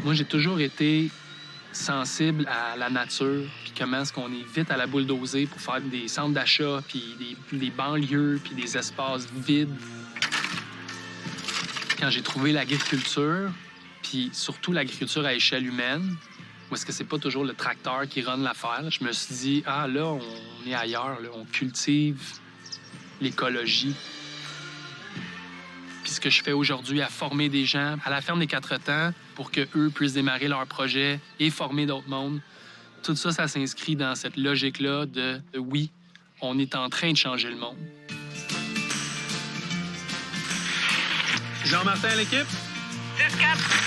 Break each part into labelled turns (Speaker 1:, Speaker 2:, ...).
Speaker 1: Moi, j'ai toujours été sensible à la nature, puis comment est-ce qu'on est vite à la bulldozer pour faire des centres d'achat, puis des banlieues, puis des espaces vides. Quand j'ai trouvé l'agriculture, puis surtout l'agriculture à échelle humaine, où est-ce que c'est pas toujours le tracteur qui run l'affaire, je me suis dit, ah là, on est ailleurs, là. On cultive l'écologie. Puis ce que je fais aujourd'hui, à former des gens à la ferme des Quatre Temps pour qu'eux puissent démarrer leur projet et former d'autres mondes, tout ça, ça s'inscrit dans cette logique-là de oui, on est en train de changer le monde. Jean-Martin à l'équipe?
Speaker 2: 10-4.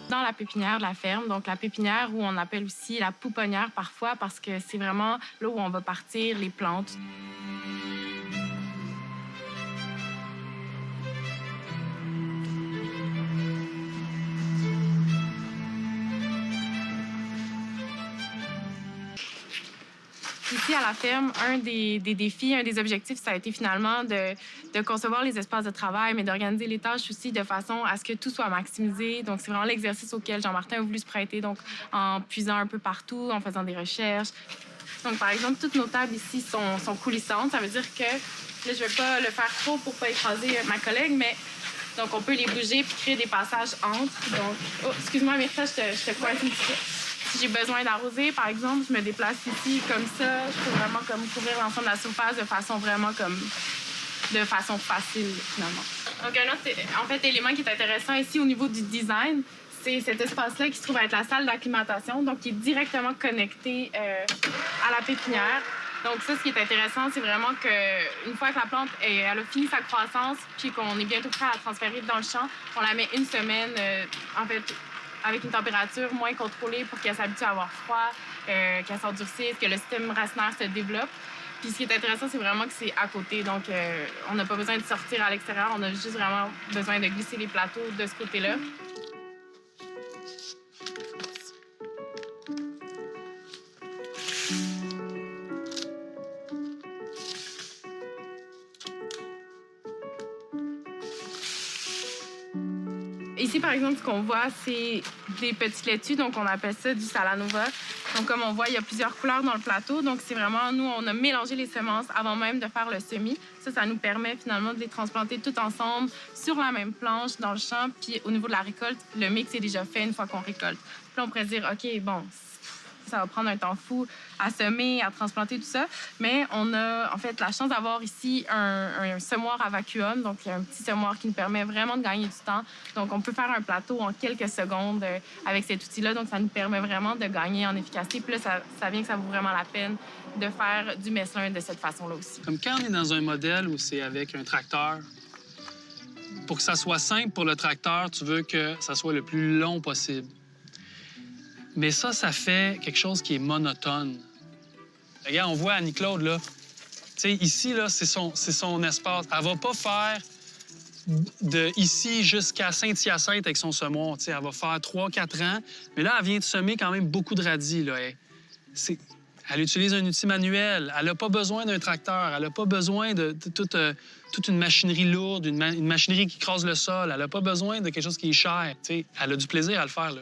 Speaker 3: Dans la pépinière de la ferme, donc la pépinière où on appelle aussi la pouponnière parfois parce que c'est vraiment là où on va partir les plantes. Ici, à la ferme, un des défis, un des objectifs, ça a été finalement de concevoir les espaces de travail, mais d'organiser les tâches aussi de façon à ce que tout soit maximisé. Donc, c'est vraiment l'exercice auquel Jean-Martin a voulu se prêter, donc en puisant un peu partout, en faisant des recherches. Donc, par exemple, toutes nos tables ici sont coulissantes. Ça veut dire que, là, je vais pas le faire trop pour pas écraser ma collègue, mais donc on peut les bouger puis créer des passages entre. Donc, oh, excuse-moi, Myrta, je te pointe un petit peu. Si j'ai besoin d'arroser, par exemple, je me déplace ici comme ça. Je peux vraiment comme couvrir l'ensemble de la surface de façon vraiment comme de façon facile, finalement. Donc, un autre élément qui est intéressant ici au niveau du design, c'est cet espace-là qui se trouve être la salle d'acclimatation, donc qui est directement connecté à la pépinière. Donc ça, ce qui est intéressant, c'est vraiment qu'une fois que la plante elle a fini sa croissance puis qu'on est bientôt prêt à la transférer dans le champ, on la met une semaine, avec une température moins contrôlée pour qu'elle s'habitue à avoir froid, qu'elle s'endurcisse, que le système racinaire se développe. Puis ce qui est intéressant, c'est vraiment que c'est à côté. Donc, on n'a pas besoin de sortir à l'extérieur. On a juste vraiment besoin de glisser les plateaux de ce côté-là. Ici, par exemple, ce qu'on voit, c'est des petits laitues, donc on appelle ça du Salanova. Donc, comme on voit, il y a plusieurs couleurs dans le plateau. Donc, c'est vraiment, nous, on a mélangé les semences avant même de faire le semis. Ça nous permet finalement de les transplanter tout ensemble sur la même planche dans le champ. Puis, au niveau de la récolte, le mix est déjà fait une fois qu'on récolte. Puis là, on pourrait dire, OK, bon, ça va prendre un temps fou à semer, à transplanter, tout ça. Mais on a, en fait, la chance d'avoir ici un semoir à vacuum. Donc, il y a un petit semoir qui nous permet vraiment de gagner du temps. Donc, on peut faire un plateau en quelques secondes avec cet outil-là. Donc, ça nous permet vraiment de gagner en efficacité. Puis là, ça vient que ça vaut vraiment la peine de faire du messelin de cette façon-là aussi.
Speaker 1: Comme quand on est dans un modèle où c'est avec un tracteur, pour que ça soit simple pour le tracteur, tu veux que ça soit le plus long possible. Mais ça fait quelque chose qui est monotone. Regarde, on voit Annie-Claude, là. Tu sais, ici, là, c'est son espace. Elle va pas faire de ici jusqu'à Saint-Hyacinthe avec son semoir. Tu sais, elle va faire 3-4 ans. Mais là, elle vient de semer quand même beaucoup de radis, là. Elle utilise un outil manuel. Elle n'a pas besoin d'un tracteur. Elle n'a pas besoin de toute une machinerie lourde, une machinerie qui crase le sol. Elle n'a pas besoin de quelque chose qui est cher. Tu sais, elle a du plaisir à le faire, là.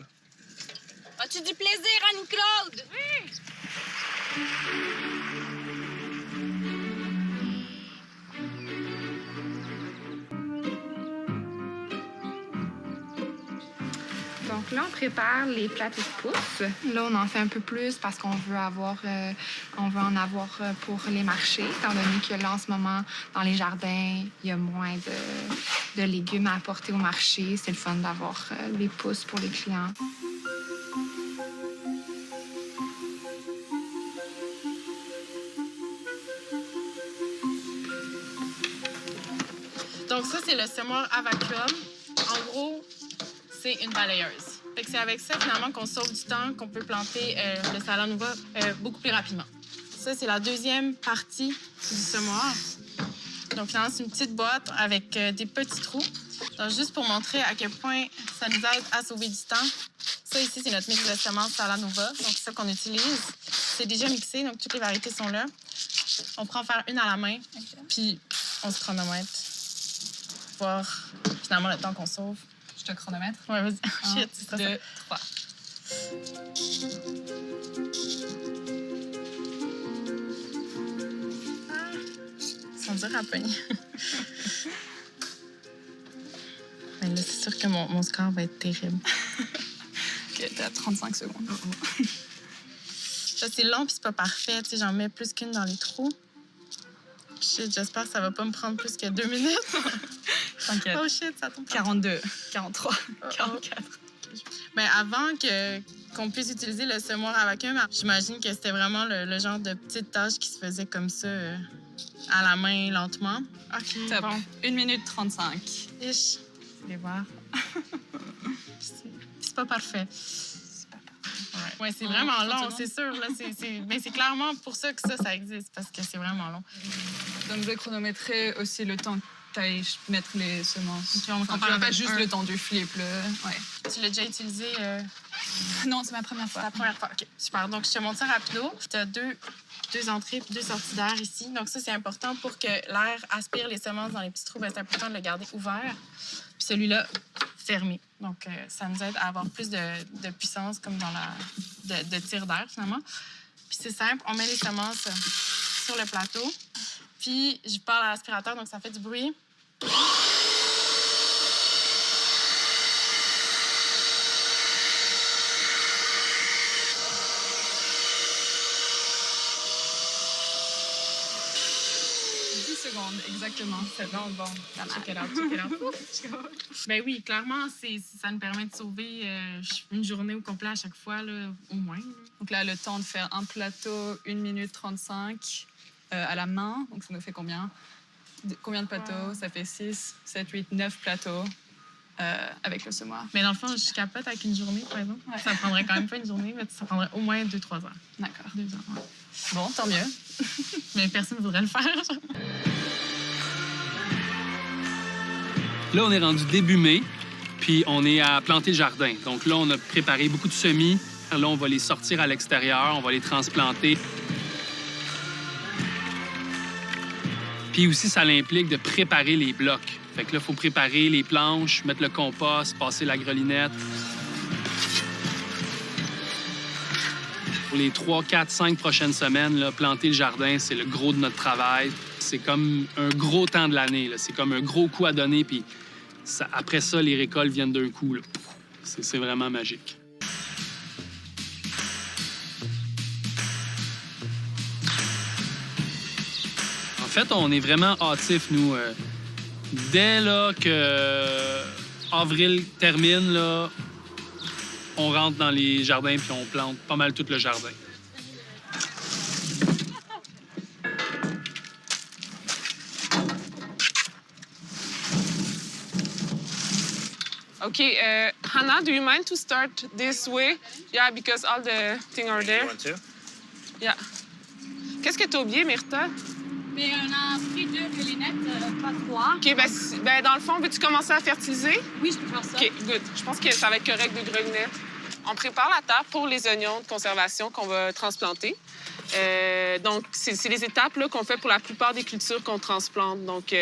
Speaker 2: As-tu du plaisir, Annie-Claude? Oui!
Speaker 4: Donc là, on prépare les plateaux de pousses. Là, on en fait un peu plus parce qu'on veut en avoir pour les marchés, étant donné que là, en ce moment, dans les jardins, il y a moins de légumes à apporter au marché. C'est le fun d'avoir les pousses pour les clients.
Speaker 3: Donc ça, c'est le semoir à vacuum. En gros, c'est une balayeuse. Fait que c'est avec ça, finalement, qu'on sauve du temps, qu'on peut planter le Salanova beaucoup plus rapidement. Ça, c'est la deuxième partie du semoir. Donc, finalement, c'est une petite boîte avec des petits trous. Donc, juste pour montrer à quel point ça nous aide à sauver du temps, Ça, ici, c'est notre mix de semences Salanova. Donc, c'est ça qu'on utilise. C'est déjà mixé, donc toutes les variétés sont là. On prend en faire une à la main, puis on se chronomètre. Voir finalement le temps qu'on sauve.
Speaker 5: Je te chronomètre.
Speaker 3: Ouais, vas-y.
Speaker 5: 1,
Speaker 3: Shit, c'est
Speaker 5: 2, 3.
Speaker 3: Ils sont durs à pogner. Mais là, c'est sûr que mon score va être terrible.
Speaker 5: OK, t'es à 35 secondes.
Speaker 3: Ça, c'est long puis c'est pas parfait. Tu sais, j'en mets plus qu'une dans les trous. Shit, j'espère que ça va pas me prendre plus que 2 minutes.
Speaker 5: T'inquiète.
Speaker 3: Oh shit, ça tombe.
Speaker 5: 42, 43, 44.
Speaker 3: Ben, avant qu'on puisse utiliser le semoir à vacuum, j'imagine que c'était vraiment le genre de petite tâche qui se faisait comme ça, à la main, lentement. OK,
Speaker 5: Top.
Speaker 3: bon.
Speaker 5: 1 minute 35.
Speaker 3: Ish. Je vais voir. C'est pas parfait. Ouais, c'est vraiment long, c'est sûr. Là, mais c'est clairement pour ça que ça existe, parce que c'est vraiment long.
Speaker 5: Donc, je vais chronométrer aussi le temps que tu ailles mettre les semences.
Speaker 3: OK, on
Speaker 5: Enfin,
Speaker 3: compare
Speaker 5: tu vas pas
Speaker 3: avec
Speaker 5: juste
Speaker 3: un.
Speaker 5: le temps du flip, là. Ouais.
Speaker 3: Tu l'as déjà utilisé
Speaker 5: Non, c'est ma première fois.
Speaker 3: la première fois. OK, super. Donc, je te montre ça rapido. Tu as deux entrées puis 2 sorties d'air ici. Donc, ça, c'est important pour que l'air aspire les semences dans les petits trous. Ben, c'est important de le garder ouvert. Puis celui-là, fermé. Donc, ça nous aide à avoir plus de puissance, comme dans de tir d'air, finalement. Puis c'est simple, on met les semences sur le plateau. Puis je parle à l'aspirateur, donc ça fait du bruit.
Speaker 5: 10 secondes, exactement.
Speaker 3: C'est bon.
Speaker 5: Pas mal.
Speaker 3: Check it out. Ben oui, clairement, ça nous permet de sauver une journée au complet à chaque fois, là, au moins. Là.
Speaker 5: Donc là, le temps de faire un plateau, 1 minute 35 à la main. Donc ça nous fait combien? Combien de plateaux? Ça fait 6, 7, 8, 9 plateaux avec le semoir.
Speaker 3: Mais dans le fond, je capote avec une journée, par exemple.
Speaker 5: Ouais.
Speaker 3: Ça prendrait quand même pas une journée, mais ça prendrait au moins 2-3 heures.
Speaker 5: D'accord.
Speaker 3: 2 heures, ouais.
Speaker 5: Bon, tant mieux.
Speaker 3: Mais personne ne voudrait le faire.
Speaker 1: Là, on est rendu début mai, puis on est à planter le jardin. Donc là, on a préparé beaucoup de semis. Là, on va les sortir à l'extérieur, on va les transplanter. Puis aussi, ça implique de préparer les blocs. Fait que là, il faut préparer les planches, mettre le compost, passer la grelinette. Pour les 3, 4, 5 prochaines semaines, là, planter le jardin, c'est le gros de notre travail. C'est comme un gros temps de l'année. Là. C'est comme un gros coup à donner, puis après ça, les récoltes viennent d'un coup. Là. C'est vraiment magique. En fait, on est vraiment hâtifs, nous. Dès là que avril termine, là, on rentre dans les jardins puis on plante pas mal tout le jardin.
Speaker 6: Okay, Hannah, do you mind to start this way? Yeah, because all the things are there.
Speaker 7: You want to?
Speaker 6: Yeah. Qu'est-ce que tu as oublié, Myrta?
Speaker 2: Mais on a pris 2 grelinettes, pas 3.
Speaker 6: OK, ben, dans le fond, veux-tu commencer à fertiliser?
Speaker 2: Oui, je peux faire ça.
Speaker 6: OK, good. Je pense que ça va être correct de grelinette. On prépare la terre pour les oignons de conservation qu'on va transplanter. Donc, c'est les étapes là, qu'on fait pour la plupart des cultures qu'on transplante. Donc,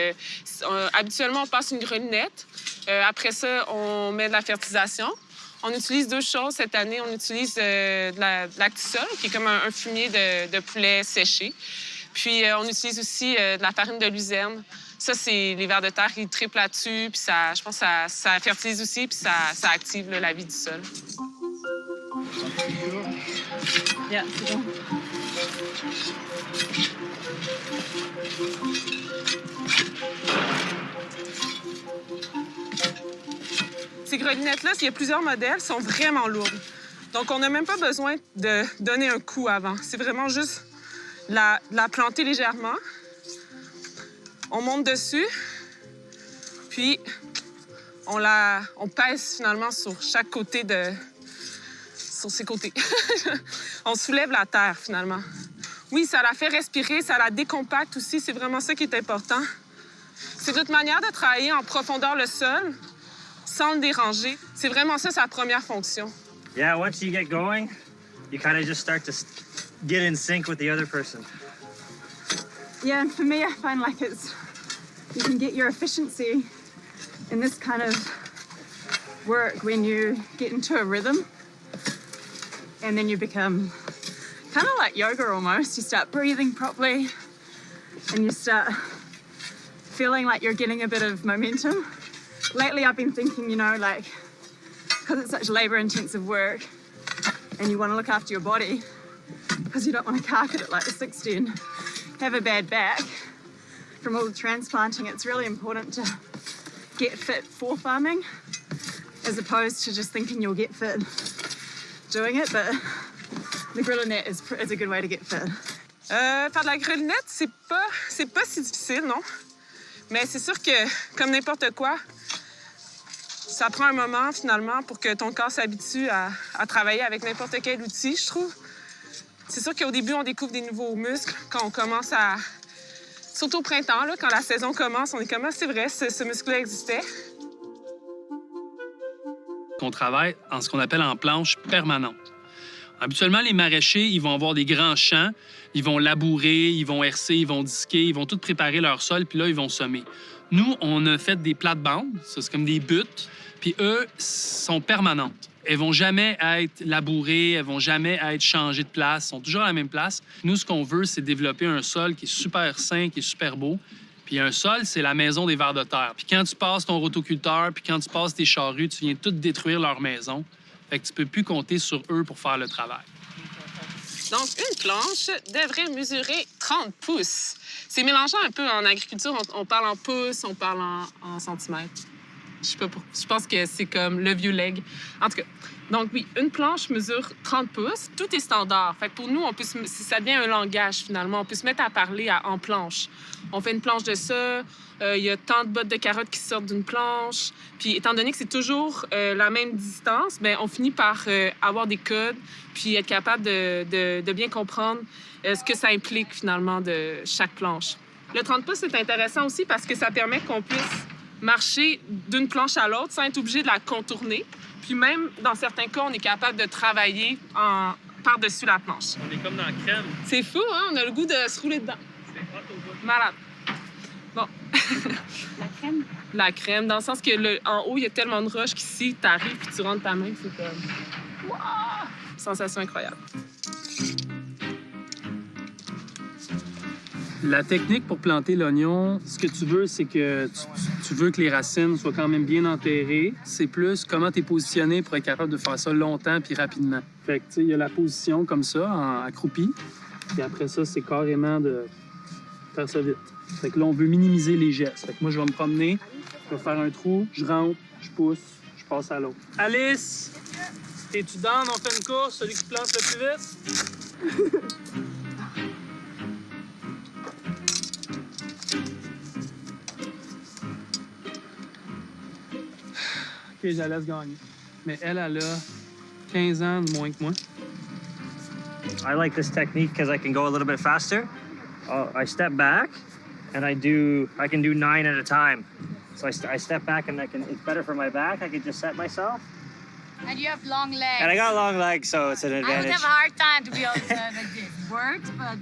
Speaker 6: habituellement, on passe une grelinette. Après ça, on met de la fertilisation. On utilise 2 choses cette année. On utilise de l'actisol, qui est comme un fumier de poulet séché. Puis, on utilise aussi de la farine de luzerne. Ça, c'est les vers de terre qui triplent là-dessus. Puis, ça, je pense que ça fertilise aussi, puis ça active là, la vie du sol.
Speaker 5: Yeah, c'est bon.
Speaker 6: Ces grelinettes-là, il y a plusieurs modèles, sont vraiment lourdes. Donc, on n'a même pas besoin de donner un coup avant. C'est vraiment juste la planter légèrement. On monte dessus, puis on pèse finalement sur chaque côté sur ses côtés. On soulève la terre, finalement. Oui, ça la fait respirer, ça la décompacte aussi. C'est vraiment ça qui est important. C'est notre manière de travailler en profondeur le sol, sans le déranger. C'est vraiment ça, sa première fonction.
Speaker 7: Yeah, once you get going, you kind of just start to get in sync with the other person.
Speaker 8: Yeah, and for me, I find like you can get your efficiency in this kind of work when you get into a rhythm, and then you become kind of like yoga almost. You start breathing properly, and you start feeling like you're getting a bit of momentum. Lately, I've been thinking, you know, like, because it's such labor-intensive work, and you want to look after your body, because you don't want to cark it at like 60 and have a bad back from all the transplanting. It's really important to get fit for farming, as opposed to just thinking you'll get fit doing it. But the grelinette is a good way to get fit.
Speaker 6: Faire de la grelinette, c'est pas si difficile, non? Mais c'est sûr que, comme n'importe quoi, ça prend un moment, finalement, pour que ton corps s'habitue à travailler avec n'importe quel outil, je trouve. C'est sûr qu'au début, on découvre des nouveaux muscles quand on commence à... Surtout au printemps, là, quand la saison commence, on est comme, ah, c'est vrai, ce muscle-là existait.
Speaker 1: On travaille en ce qu'on appelle en planche permanente. Habituellement, les maraîchers, ils vont avoir des grands champs, ils vont labourer, ils vont hercer, ils vont disquer, ils vont tout préparer leur sol, puis là, ils vont semer. Nous, on a fait des plates-bandes, ça, c'est comme des buttes, puis eux sont permanentes. Elles vont jamais être labourées, elles vont jamais être changées de place, elles sont toujours à la même place. Nous, ce qu'on veut, c'est développer un sol qui est super sain, qui est super beau. Puis un sol, c'est la maison des vers de terre. Puis quand tu passes ton rotoculteur, puis quand tu passes tes charrues, tu viens tout détruire leur maison. Fait que tu peux plus compter sur eux pour faire le travail.
Speaker 6: Donc, une planche devrait mesurer 30 pouces. C'est mélangeant un peu en agriculture. On parle en pouces, on parle en centimètres. Je sais pas je pense que c'est comme le vieux leg. En tout cas, donc oui, une planche mesure 30 pouces. Tout est standard. Fait que pour nous, ça devient un langage, finalement. On peut se mettre à parler en planche. On fait une planche de ça. Il y a tant de bottes de carottes qui sortent d'une planche. Puis, étant donné que c'est toujours la même distance, bien, on finit par avoir des codes puis être capable de bien comprendre ce que ça implique, finalement, de chaque planche. Le 30 pouces, c'est intéressant aussi parce que ça permet qu'on puisse marcher d'une planche à l'autre sans être obligé de la contourner. Puis même, dans certains cas, on est capable de travailler par-dessus la planche.
Speaker 1: On est comme dans la crème.
Speaker 6: C'est fou, hein? On a le goût de se rouler dedans. Malade. Bon.
Speaker 2: La crème?
Speaker 6: La crème, dans le sens que en haut, il y a tellement de roches qu'ici, tu arrives puis tu rentres ta main, c'est comme... Wow! Sensation incroyable.
Speaker 1: La technique pour planter l'oignon, ce que tu veux, c'est que tu veux que les racines soient quand même bien enterrées. C'est plus comment tu es positionné pour être capable de faire ça longtemps puis rapidement. Fait que, tu sais, il y a la position comme ça, accroupi. Puis après ça, c'est carrément de faire ça vite. Fait que là, on veut minimiser les gestes. Fait que moi, je vais me promener, je vais faire un trou, je rentre, je pousse, je passe à l'autre. Alice, t'es-tu down? On fait une course, celui qui plante le plus vite? OK, je la laisse gagner. Mais elle a 15 ans de moins que moi.
Speaker 7: I like this technique because I can go a little bit faster. I step back, and I can do 9 at a time. So I step back, and it's better for my back. I can just set myself.
Speaker 2: And you have long legs.
Speaker 7: And I got long legs, so it's an advantage.
Speaker 2: I would have a hard time to be able to like this. Works, but...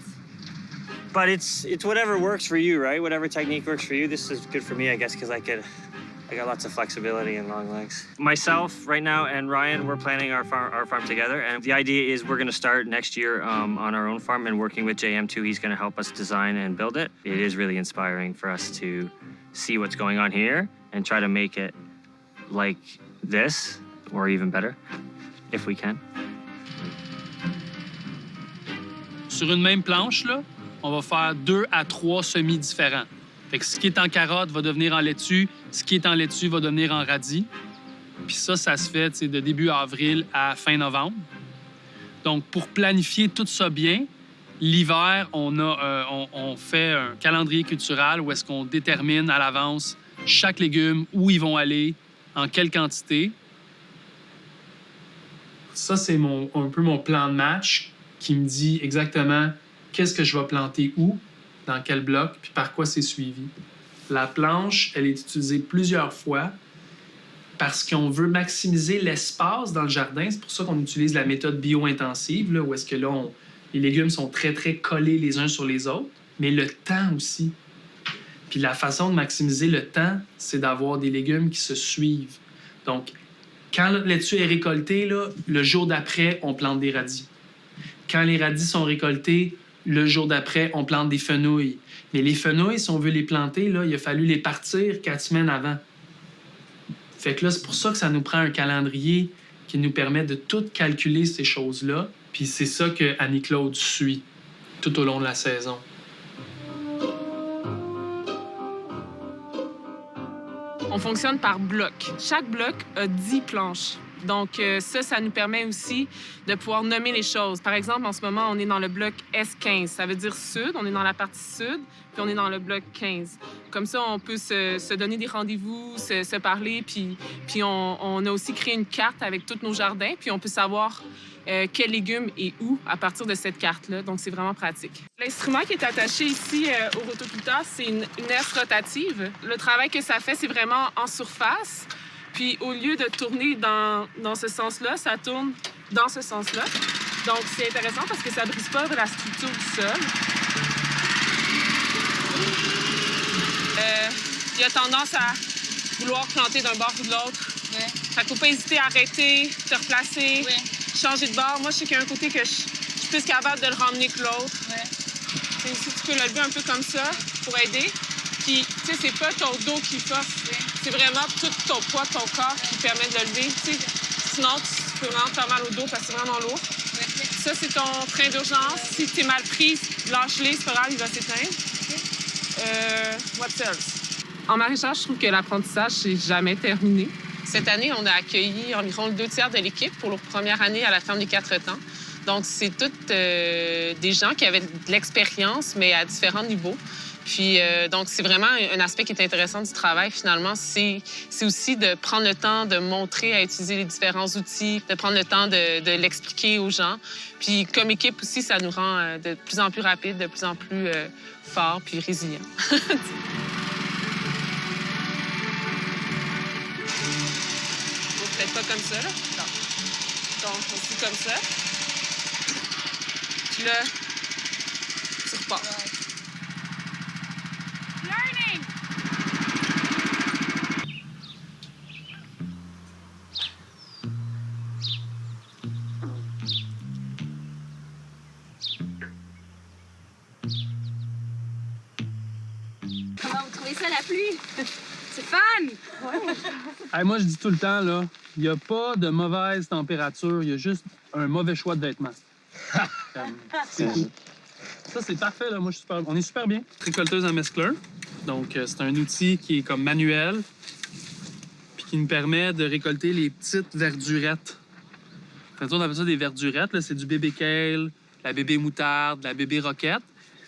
Speaker 7: But it's whatever works for you, right? Whatever technique works for you. This is good for me, I guess, because I got lots of flexibility and long legs. Myself, right now, and Ryan, we're planning our farm together. And the idea is we're going to start next year on our own farm and working with JM too. He's going to help us design and build it. It is really inspiring for us to see what's going on here and try to make it like this or even better, if we can.
Speaker 1: Sur une même planche, là, on va faire 2 à 3 semis différents. Fait que ce qui est en carotte va devenir en laitue, ce qui est en laitue va devenir en radis. Puis ça se fait de début avril à fin novembre. Donc, pour planifier tout ça bien, l'hiver, on fait un calendrier cultural où est-ce qu'on détermine à l'avance chaque légume, où ils vont aller, en quelle quantité. Ça, c'est un peu mon plan de match qui me dit exactement qu'est-ce que je vais planter où, dans quel bloc, puis par quoi c'est suivi. La planche, elle est utilisée plusieurs fois parce qu'on veut maximiser l'espace dans le jardin. C'est pour ça qu'on utilise la méthode bio-intensive, là, où est-ce que là, les légumes sont très, très collés les uns sur les autres, mais le temps aussi. Puis la façon de maximiser le temps, c'est d'avoir des légumes qui se suivent. Donc, quand la laitue est récoltée, là, le jour d'après, on plante des radis. Quand les radis sont récoltés, le jour d'après, on plante des fenouils. Mais les fenouils, si on veut les planter, là, il a fallu les partir 4 semaines avant. Fait que là, c'est pour ça que ça nous prend un calendrier qui nous permet de tout calculer ces choses-là. Puis c'est ça que Annie-Claude suit tout au long de la saison.
Speaker 6: On fonctionne par bloc. Chaque bloc a 10 planches. Donc, ça nous permet aussi de pouvoir nommer les choses. Par exemple, en ce moment, on est dans le bloc S15. Ça veut dire sud. On est dans la partie sud, puis on est dans le bloc 15. Comme ça, on peut se donner des rendez-vous, se parler, puis on a aussi créé une carte avec tous nos jardins, puis on peut savoir quel légume est où à partir de cette carte-là. Donc, c'est vraiment pratique. L'instrument qui est attaché ici au rotoculteur, c'est une aisse rotative. Le travail que ça fait, c'est vraiment en surface. Puis, au lieu de tourner dans ce sens-là, ça tourne dans ce sens-là. Donc, c'est intéressant parce que ça ne brise pas de la structure du sol. Il a tendance à vouloir planter d'un bord ou de l'autre.
Speaker 2: Ouais.
Speaker 6: Fait qu'il ne faut pas hésiter à arrêter, te replacer,
Speaker 2: Ouais.
Speaker 6: changer de bord. Moi, je sais qu'il y a un côté que je suis plus capable de le ramener que l'autre.
Speaker 2: Ouais.
Speaker 6: Si tu peux le lever un peu comme ça pour aider. Puis, tu sais, c'est pas ton dos qui force. C'est vraiment tout ton poids, ton corps qui permet de le lever. Tu sais, sinon, tu peux vraiment te faire mal au dos parce que c'est vraiment lourd. Ça, c'est ton frein d'urgence. Si tu es mal pris, lâche-les, c'est pas grave, il va s'éteindre. What else? En maraîchage, je trouve que l'apprentissage, c'est jamais terminé. Cette année, on a accueilli environ 2/3 de l'équipe pour leur première année à la ferme des 4 temps. Donc, c'est toutes des gens qui avaient de l'expérience, mais à différents niveaux. Puis, donc, c'est vraiment un aspect qui est intéressant du travail, finalement. C'est aussi de prendre le temps de montrer à utiliser les différents outils, de prendre le temps de l'expliquer aux gens. Puis, comme équipe aussi, ça nous rend de plus en plus rapide, de plus en plus fort puis résilient. Peut-être pas comme ça, là. Non. Donc, aussi comme ça. Puis là, tu repars.
Speaker 2: Learning! Comment vous trouvez ça, la pluie? C'est fun!
Speaker 1: Hey, moi, je dis tout le temps, là, il n'y a pas de mauvaise température, il y a juste un mauvais choix de vêtements. C'est tout. Ça, c'est parfait, là. Moi, on est super bien. Récolteuse à mescleur. Donc, c'est un outil qui est comme manuel, puis qui nous permet de récolter les petites verdurettes. Enfin, on appelle ça des verdurettes, là. C'est du bébé kale, la bébé moutarde, la bébé roquette.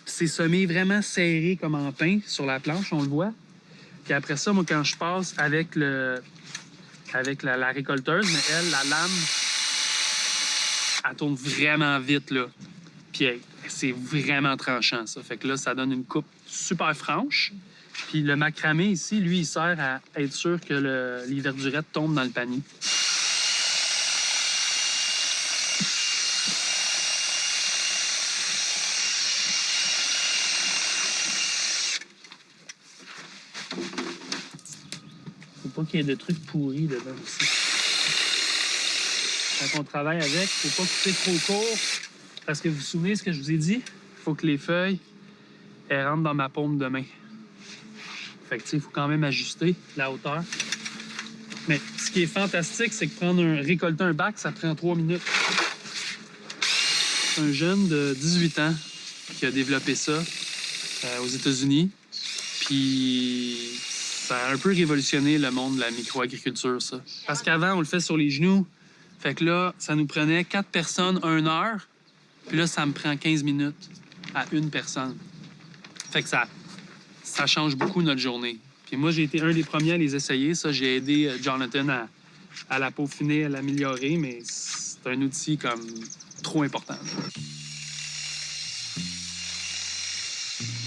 Speaker 1: C'est semé vraiment serré comme en pain sur la planche, on le voit. Puis après ça, moi, quand je passe avec la récolteuse, mais elle, la lame, elle tourne vraiment vite, là. Puis c'est vraiment tranchant, ça. Fait que là, ça donne une coupe super franche. Puis le macramé ici, lui, il sert à être sûr que les verdurettes tombent dans le panier. Faut pas qu'il y ait de trucs pourris dedans aussi. Quand on travaille avec, faut pas couper trop court. Parce que vous vous souvenez ce que je vous ai dit? Il faut que les feuilles, elles rentrent dans ma paume de main. Fait que, tu sais, il faut quand même ajuster la hauteur. Mais ce qui est fantastique, c'est que récolter un bac, ça prend 3 minutes. C'est un jeune de 18 ans qui a développé ça aux États-Unis. Puis ça a un peu révolutionné le monde de la microagriculture, ça. Parce qu'avant, on le fait sur les genoux. Fait que là, ça nous prenait 4 personnes 1 heure. Puis là, ça me prend 15 minutes à une personne. Fait que ça change beaucoup notre journée. Puis moi, j'ai été un des premiers à les essayer. Ça, j'ai aidé Jonathan à la peaufiner, à l'améliorer, mais c'est un outil comme trop important.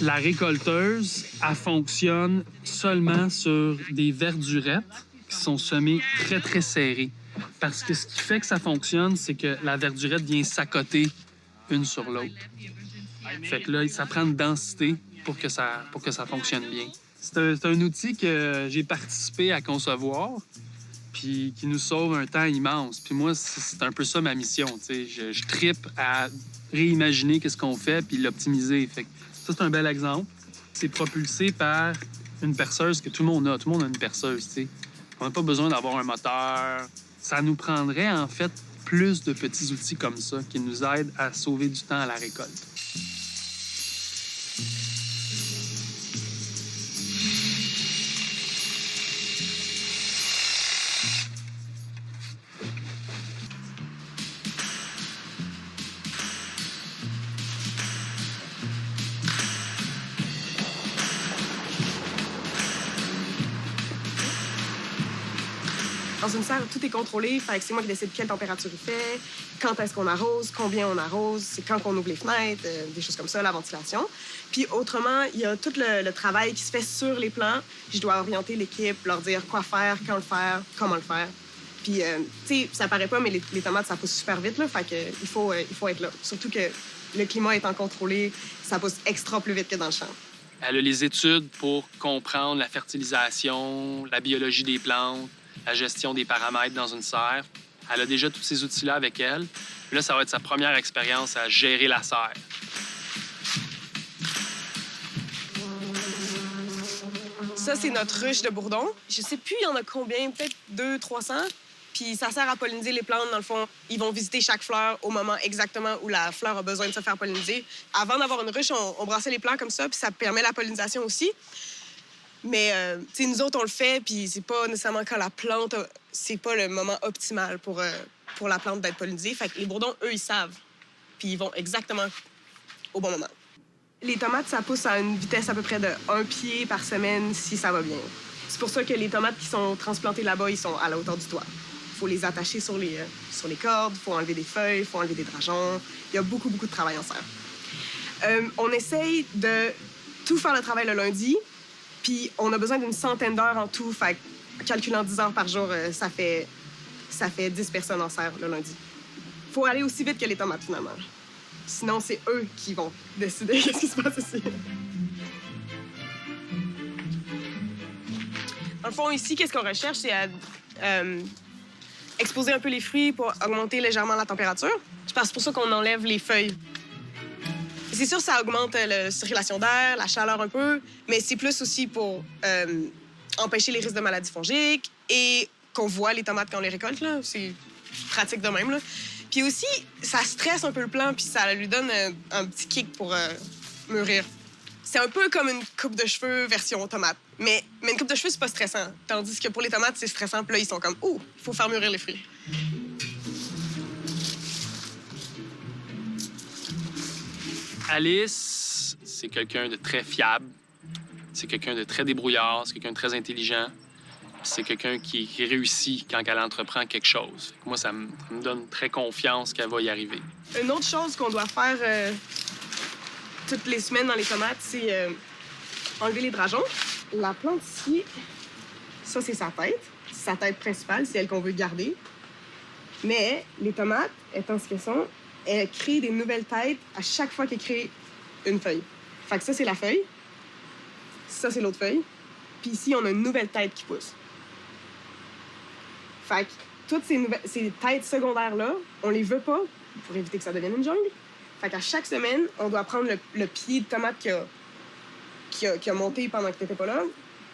Speaker 1: La récolteuse, elle fonctionne seulement sur des verdurettes qui sont semés très, très serrés. Parce que ce qui fait que ça fonctionne, c'est que la verdurette vient s'accoter une sur l'autre. Fait que là, ça prend une densité pour que ça fonctionne bien. C'est un outil que j'ai participé à concevoir, puis qui nous sauve un temps immense. Puis moi, c'est un peu ça ma mission. Je trippe à réimaginer qu'est-ce qu'on fait puis l'optimiser. Fait que ça, c'est un bel exemple. C'est propulsé par une perceuse que tout le monde a. Tout le monde a une perceuse, tu sais. On n'a pas besoin d'avoir un moteur. Ça nous prendrait, en fait, plus de petits outils comme ça qui nous aident à sauver du temps à la récolte.
Speaker 9: Dans une serre, tout est contrôlé. Fait que c'est moi qui décide quelle température il fait, quand est-ce qu'on arrose, combien on arrose, c'est quand qu'on ouvre les fenêtres, des choses comme ça, la ventilation. Puis autrement, il y a tout le travail qui se fait sur les plants. Je dois orienter l'équipe, leur dire quoi faire, quand le faire, comment le faire. Puis, tu sais, ça paraît pas, mais les tomates, ça pousse super vite, là. Fait que il faut être là. Surtout que le climat étant contrôlé, ça pousse extra plus vite que dans le champ.
Speaker 1: Elle a les études pour comprendre la fertilisation, la biologie des plantes, la gestion des paramètres dans une serre. Elle a déjà tous ces outils-là avec elle. Puis là, ça va être sa première expérience à gérer la serre.
Speaker 9: Ça, c'est notre ruche de bourdon. Je sais plus, il y en a combien, peut-être 200-300. Puis ça sert à polliniser les plantes. Dans le fond, ils vont visiter chaque fleur au moment exactement où la fleur a besoin de se faire polliniser. Avant d'avoir une ruche, on brassait les plants comme ça, puis ça permet la pollinisation aussi. Mais, tu sais, nous autres, on le fait, puis c'est pas nécessairement quand la plante... C'est pas le moment optimal pour la plante d'être pollinisée. Fait que les bourdons, eux, ils savent. Puis ils vont exactement au bon moment. Les tomates, ça pousse à une vitesse à peu près de 1 pied par semaine, si ça va bien. C'est pour ça que les tomates qui sont transplantées là-bas, ils sont à la hauteur du toit. Il faut les attacher sur les cordes, il faut enlever des feuilles, il faut enlever des drageons. Il y a beaucoup, beaucoup de travail en serre. On essaye de tout faire le travail le lundi, puis on a besoin d'une centaine d'heures en tout. Fait que, calculant 10 heures par jour, ça fait 10 personnes en serre le lundi. Il faut aller aussi vite que les tomates, finalement. Sinon, c'est eux qui vont décider qu'est-ce qui se passe ici. Dans le fond, ici, qu'est-ce qu'on recherche, c'est à exposer un peu les fruits pour augmenter légèrement la température. C'est pour ça qu'on enlève les feuilles. C'est sûr, ça augmente la circulation d'air, la chaleur un peu, mais c'est plus aussi pour empêcher les risques de maladies fongiques et qu'on voit les tomates quand on les récolte, là. C'est pratique de même, là. Puis aussi, ça stresse un peu le plant, puis ça lui donne un petit kick pour mûrir. C'est un peu comme une coupe de cheveux version tomate. Mais une coupe de cheveux, c'est pas stressant. Tandis que pour les tomates, c'est stressant. Puis là, ils sont comme « Ouh, il faut faire mûrir les fruits ».
Speaker 1: Alice, c'est quelqu'un de très fiable. C'est quelqu'un de très débrouillard. C'est quelqu'un de très intelligent. C'est quelqu'un qui réussit quand elle entreprend quelque chose. Moi, ça me donne très confiance qu'elle va y arriver.
Speaker 9: Une autre chose qu'on doit faire toutes les semaines dans les tomates, c'est enlever les drageons. La plante ici, ça, c'est sa tête. C'est sa tête principale, c'est elle qu'on veut garder. Mais les tomates, étant ce qu'elles sont, elles créent des nouvelles têtes à chaque fois qu'elles créent une feuille. Fait que ça, c'est la feuille. Ça, c'est l'autre feuille. Puis ici, on a une nouvelle tête qui pousse. Fait que toutes ces têtes secondaires-là, on les veut pas pour éviter que ça devienne une jungle. Fait qu'à chaque semaine, on doit prendre le pied de tomate qui a monté pendant que t'étais pas là,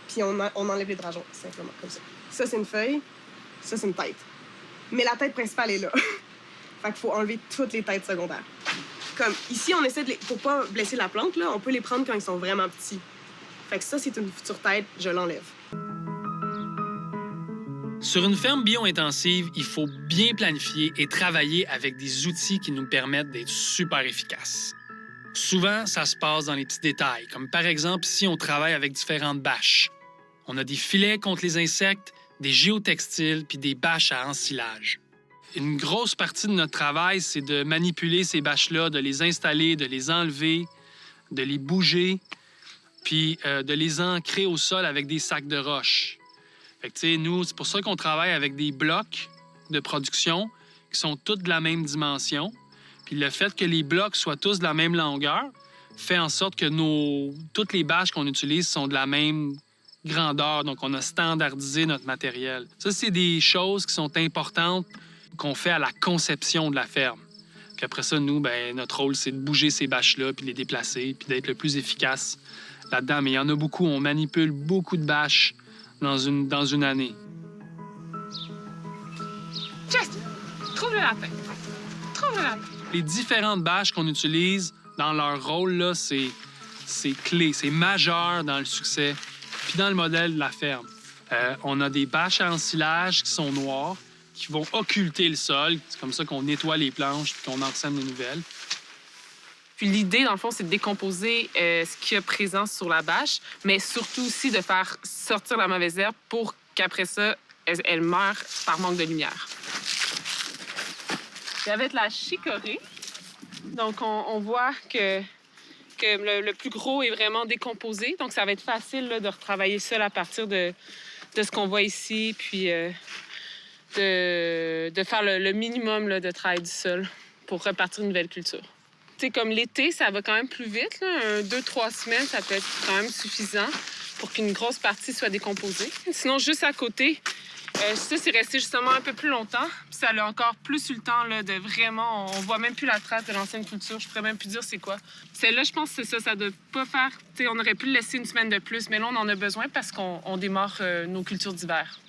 Speaker 9: puis on enlève les drageons, simplement, comme ça. Ça, c'est une feuille. Ça, c'est une tête. Mais la tête principale est là. Fait qu'il faut enlever toutes les têtes secondaires. Comme ici, on essaie pour pas blesser la plante, là, on peut les prendre quand ils sont vraiment petits. Fait que ça, c'est une future tête, je l'enlève.
Speaker 1: Sur une ferme bio-intensive, il faut bien planifier et travailler avec des outils qui nous permettent d'être super efficaces. Souvent, ça se passe dans les petits détails, comme par exemple ici, on travaille avec différentes bâches. On a des filets contre les insectes, des géotextiles puis des bâches à ensilage. Une grosse partie de notre travail, c'est de manipuler ces bâches-là, de les installer, de les enlever, de les bouger, puis de les ancrer au sol avec des sacs de roches. Fait que, tu sais, nous, c'est pour ça qu'on travaille avec des blocs de production qui sont tous de la même dimension. Puis le fait que les blocs soient tous de la même longueur fait en sorte que toutes les bâches qu'on utilise sont de la même grandeur. Donc, on a standardisé notre matériel. Ça, c'est des choses qui sont importantes qu'on fait à la conception de la ferme. Puis après ça, nous, ben, notre rôle, c'est de bouger ces bâches-là, puis de les déplacer, puis d'être le plus efficace là-dedans. Mais il y en a beaucoup. On manipule beaucoup de bâches dans une année.
Speaker 6: Just, trouve le lapin. Trouve le lapin.
Speaker 1: Les différentes bâches qu'on utilise dans leur rôle, là, c'est clé, c'est majeur dans le succès, puis dans le modèle de la ferme. On a des bâches à ensilage qui sont noires, qui vont occulter le sol. C'est comme ça qu'on nettoie les planches puis qu'on en sème des nouvelles.
Speaker 6: Puis l'idée, dans le fond, c'est de décomposer ce qu'il y a présent sur la bâche, mais surtout aussi de faire sortir la mauvaise herbe pour qu'après ça, elle meure par manque de lumière. Ça va être la chicorée. Donc, on voit que le plus gros est vraiment décomposé. Donc, ça va être facile là, de retravailler ça à partir de ce qu'on voit ici, puis de faire le minimum là, de travail du sol pour repartir une nouvelle culture. Tu sais, comme l'été, ça va quand même plus vite. 2-3 semaines, ça peut être quand même suffisant pour qu'une grosse partie soit décomposée. Sinon, juste à côté, ça, c'est resté justement un peu plus longtemps. Puis ça a encore plus eu le temps là, de vraiment... On voit même plus la trace de l'ancienne culture. Je pourrais même plus dire c'est quoi. Celle-là, je pense que c'est ça. Ça doit pas faire... Tu sais, on aurait pu le laisser une semaine de plus, mais là, on en a besoin parce qu'on démarre nos cultures d'hiver.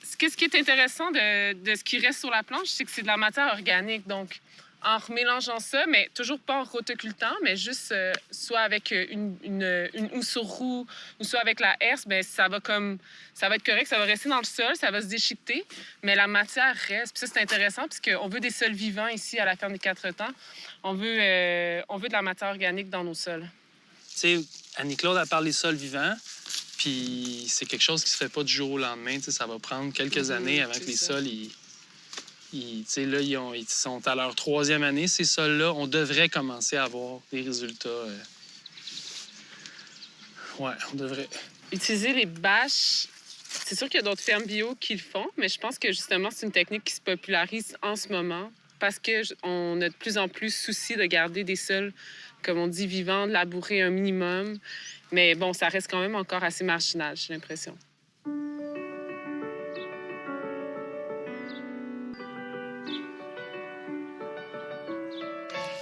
Speaker 6: Ce qui est intéressant de ce qui reste sur la planche, c'est que c'est de la matière organique. Donc, en remélangeant ça, mais toujours pas en rotocultant, mais juste soit avec une housse sur roue ou soit avec la herse, bien, ça va être correct, ça va rester dans le sol, ça va se déchiqueter, mais la matière reste. Puis ça, c'est intéressant puisqu'on veut des sols vivants ici à la ferme des Quatre Temps. On veut de la matière organique dans nos sols.
Speaker 1: Tu sais, Annie-Claude, elle parle des sols vivants, puis c'est quelque chose qui se fait pas du jour au lendemain. Tu sais, ça va prendre quelques années avant que les sols, tu sais, là, ils sont à leur 3e année, ces sols-là. On devrait commencer à avoir des résultats. Ouais, on devrait.
Speaker 6: Utiliser les bâches, c'est sûr qu'il y a d'autres fermes bio qui le font, mais je pense que justement, c'est une technique qui se popularise en ce moment parce qu'on a de plus en plus souci de garder des sols, comme on dit, vivants, de labourer un minimum. Mais bon, ça reste quand même encore assez marginal, j'ai l'impression.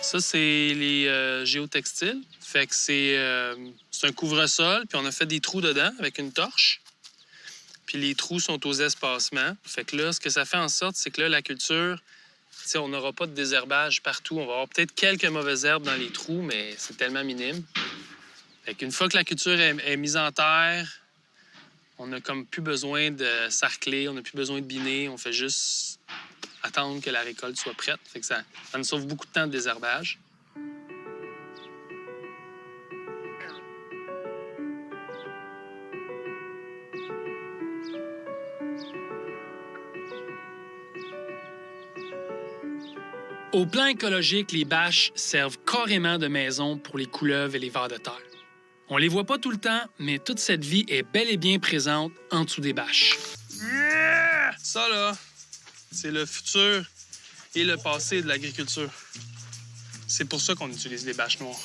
Speaker 1: Ça, c'est les géotextiles. Fait que c'est un couvre-sol, puis on a fait des trous dedans avec une torche. Puis les trous sont aux espacements. Fait que là, ce que ça fait en sorte, c'est que là, la culture, tu sais, on n'aura pas de désherbage partout. On va avoir peut-être quelques mauvaises herbes dans les trous, mais c'est tellement minime. Fait qu'une fois que la culture est mise en terre, on n'a comme plus besoin de sarcler, on n'a plus besoin de biner. On fait juste attendre que la récolte soit prête. Fait que ça nous sauve beaucoup de temps de désherbage. Au plan écologique, les bâches servent carrément de maison pour les couleuvres et les vers de terre. On les voit pas tout le temps, mais toute cette vie est bel et bien présente en dessous des bâches. Ça, là, c'est le futur et le passé de l'agriculture. C'est pour ça qu'on utilise les bâches noires.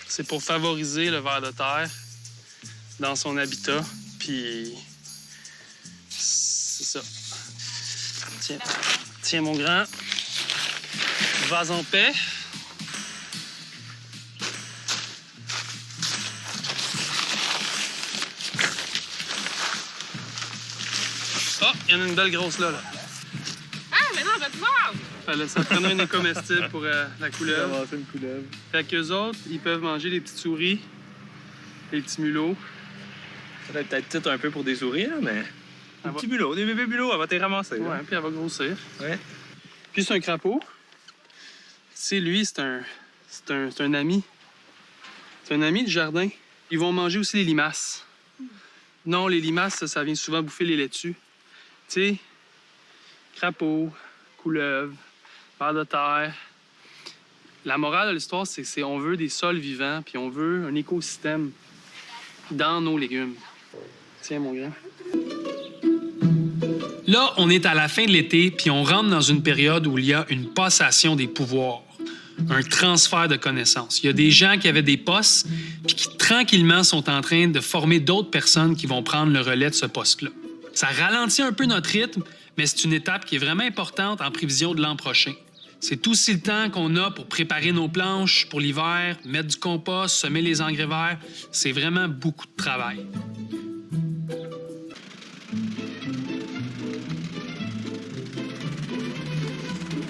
Speaker 1: C'est pour favoriser le ver de terre dans son habitat, puis c'est ça. Tiens, mon grand. Vas en paix. Oh, il y en a une belle grosse là.
Speaker 6: Ah, mais non, on va te voir!
Speaker 1: Ça prenait un comestible pour la couleuvre.
Speaker 10: Une couleuvre.
Speaker 1: Fait qu'eux autres, ils peuvent manger les petites souris, les petits mulots.
Speaker 10: Ça va être peut-être petite un peu pour des souris, là, mais...
Speaker 1: Des
Speaker 10: petits mulots, des bébés mulots, elle va te les ramasser.
Speaker 1: Ouais, puis elle va grossir.
Speaker 10: Ouais.
Speaker 1: Puis c'est un crapaud. Tu sais, lui, c'est un ami. C'est un ami du jardin. Ils vont manger aussi les limaces. Non, les limaces, ça vient souvent bouffer les laitues. Tu sais, crapaud, couleuvre, vers de terre. La morale de l'histoire, c'est qu'on veut des sols vivants, puis on veut un écosystème dans nos légumes. Tiens, mon grand. Là, on est à la fin de l'été, puis on rentre dans une période où il y a une passation des pouvoirs, un transfert de connaissances. Il y a des gens qui avaient des postes, puis qui tranquillement sont en train de former d'autres personnes qui vont prendre le relais de ce poste-là. Ça ralentit un peu notre rythme, mais c'est une étape qui est vraiment importante en prévision de l'an prochain. C'est aussi le temps qu'on a pour préparer nos planches pour l'hiver, mettre du compost, semer les engrais verts. C'est vraiment beaucoup de travail.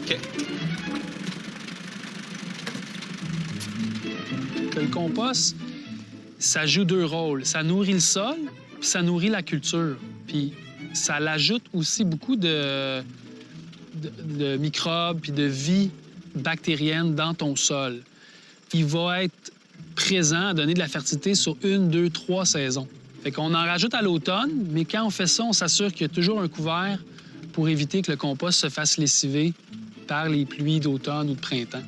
Speaker 10: OK.
Speaker 1: Le compost, ça joue deux rôles. Ça nourrit le sol, puis ça nourrit la culture. Puis ça l'ajoute aussi beaucoup de microbes puis de vie bactérienne dans ton sol. Il va être présent à donner de la fertilité sur 1, 2, 3 saisons. Fait qu'on en rajoute à l'automne, mais quand on fait ça, on s'assure qu'il y a toujours un couvert pour éviter que le compost se fasse lessiver par les pluies d'automne ou de printemps.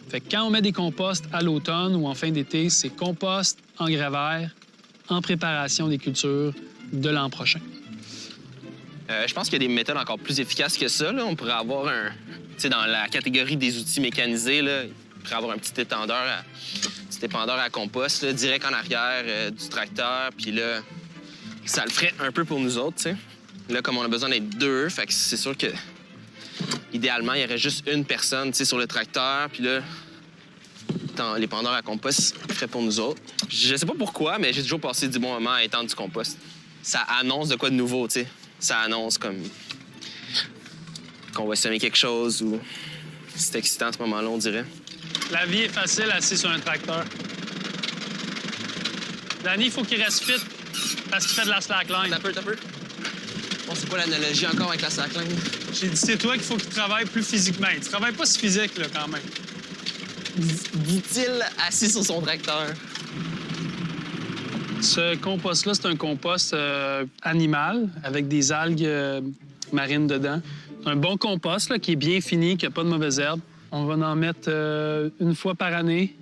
Speaker 1: Fait que quand on met des composts à l'automne ou en fin d'été, c'est compost, engrais verts, en préparation des cultures de l'an prochain.
Speaker 11: Je pense qu'il y a des méthodes encore plus efficaces que ça. Là. On pourrait avoir un... Tu sais, dans la catégorie des outils mécanisés, là, on pourrait avoir un petit épandeur à compost, là, direct en arrière du tracteur. Puis là, ça le ferait un peu pour nous autres, tu sais. Là, comme on a besoin d'être deux, fait que c'est sûr que... Idéalement, il y aurait juste une personne, tu sais, sur le tracteur. Puis là, l'épandeur à compost, il ferait pour nous autres. Je sais pas pourquoi, mais j'ai toujours passé du bon moment à étendre du compost. Ça annonce de quoi de nouveau, tu sais. Ça annonce comme qu'on va semer quelque chose ou c'est excitant à ce moment-là, on dirait.
Speaker 1: La vie est facile assis sur un tracteur. Danny, il faut qu'il reste fit parce qu'il fait de la slackline.
Speaker 11: T'as peu. Bon, c'est quoi l'analogie encore avec la slackline?
Speaker 1: J'ai dit, c'est toi qu'il faut qu'il travaille plus physiquement. Il travaille pas si physique, là, quand même.
Speaker 11: Dit-il assis sur son tracteur.
Speaker 1: Ce compost-là, c'est un compost animal avec des algues marines dedans. C'est un bon compost là, qui est bien fini, qui n'a pas de mauvaises herbes. On va en mettre une fois par année,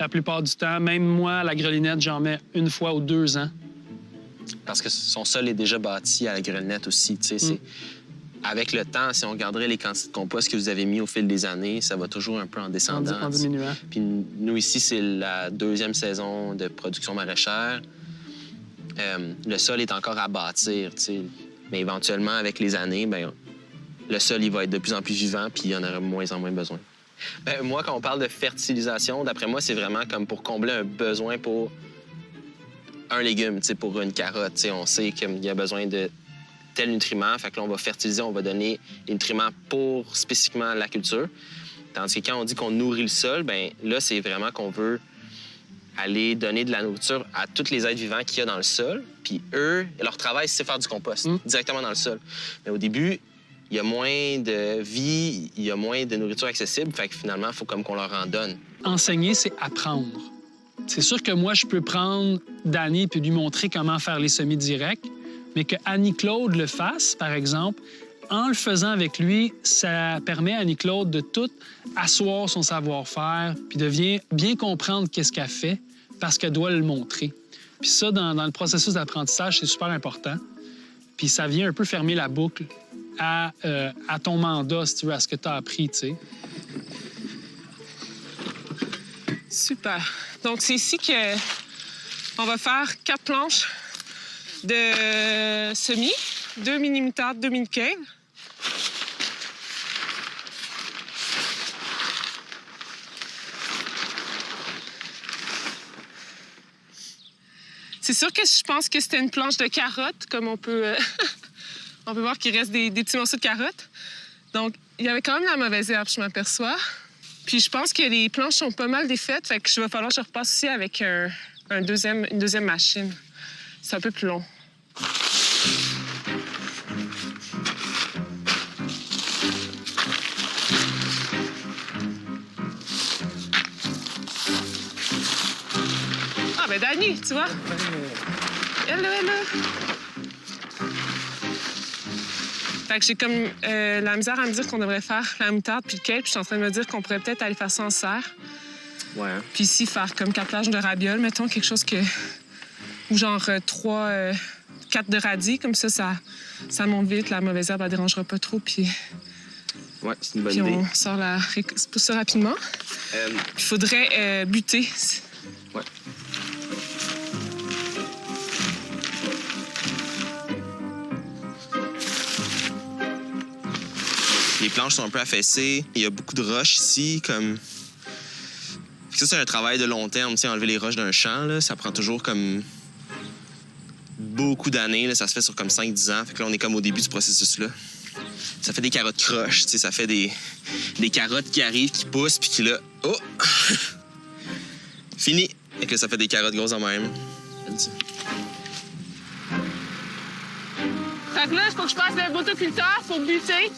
Speaker 1: la plupart du temps. Même moi, à la grelinette, j'en mets une fois aux 2 ans.
Speaker 11: Parce que son sol est déjà bâti à la grelinette aussi. Tu sais, avec le temps, si on regarderait les quantités de compost que vous avez mis au fil des années, ça va toujours un peu en descendant.
Speaker 1: En diminuant.
Speaker 11: Puis nous, ici, c'est la 2e saison de production maraîchère. Le sol est encore à bâtir, tu sais. Mais éventuellement, avec les années, bien, le sol, il va être de plus en plus vivant, puis il y en aura de moins en moins besoin. Bien, moi, quand on parle de fertilisation, d'après moi, c'est vraiment comme pour combler un besoin pour un légume, tu sais, pour une carotte. Tu sais, on sait qu'il y a besoin de tel nutriment, fait que là, on va fertiliser, on va donner les nutriments pour spécifiquement la culture. Tandis que quand on dit qu'on nourrit le sol, bien là, c'est vraiment qu'on veut aller donner de la nourriture à tous les êtres vivants qu'il y a dans le sol. Puis eux, leur travail, c'est faire du compost directement dans le sol. Mais au début, il y a moins de vie, il y a moins de nourriture accessible, fait que finalement, il faut comme qu'on leur en donne.
Speaker 1: Enseigner, c'est apprendre. C'est sûr que moi, je peux prendre Danny et lui montrer comment faire les semis directs, mais que Annie-Claude le fasse, par exemple, en le faisant avec lui, ça permet à Annie-Claude de tout asseoir son savoir-faire puis de bien comprendre qu'est-ce qu'elle fait parce qu'elle doit le montrer. Puis ça, dans le processus d'apprentissage, c'est super important. Puis ça vient un peu fermer la boucle à ton mandat, si tu veux, à ce que tu as appris, tu sais.
Speaker 6: Super. Donc, c'est ici qu'on va faire 4 planches de semis, 2 mini-moutardes, 2 mini-quenelles. C'est sûr que je pense que c'était une planche de carottes, comme on peut, on peut voir qu'il reste des petits morceaux de carottes. Donc, il y avait quand même la mauvaise herbe, je m'aperçois. Puis je pense que les planches sont pas mal défaites, fait que je vais falloir que je repasse aussi avec une deuxième machine. C'est un peu plus long. Ah, ben Dani, tu vois? Hello. Fait que j'ai comme la misère à me dire qu'on devrait faire la moutarde puis le kale, puis je suis en train de me dire qu'on pourrait peut-être aller faire ça en serre.
Speaker 11: Ouais.
Speaker 6: Puis ici, faire comme 4 planches de ravioles, mettons, quelque chose que... Ou genre 4 4 de radis, comme ça monte vite, la mauvaise herbe ne dérangera pas trop, puis
Speaker 11: Ouais, c'est une bonne
Speaker 6: puis
Speaker 11: idée.
Speaker 6: on sort ça rapidement. Il faudrait buter.
Speaker 11: Ouais. Les planches sont un peu affaissées. Il y a beaucoup de roches ici, comme... Ça, c'est un travail de long terme, tu sais, enlever les roches d'un champ, là, ça prend toujours comme beaucoup d'années, là, ça se fait sur comme 5-10 ans. Fait que là, on est comme au début du processus-là. Ça fait des carottes croches, tu sais, ça fait des carottes qui arrivent, qui poussent, puis qui là... Oh! Fini! Et que ça fait des carottes grosses en même.
Speaker 6: Fait que là, il faut que je passe le motoculteur pour buter.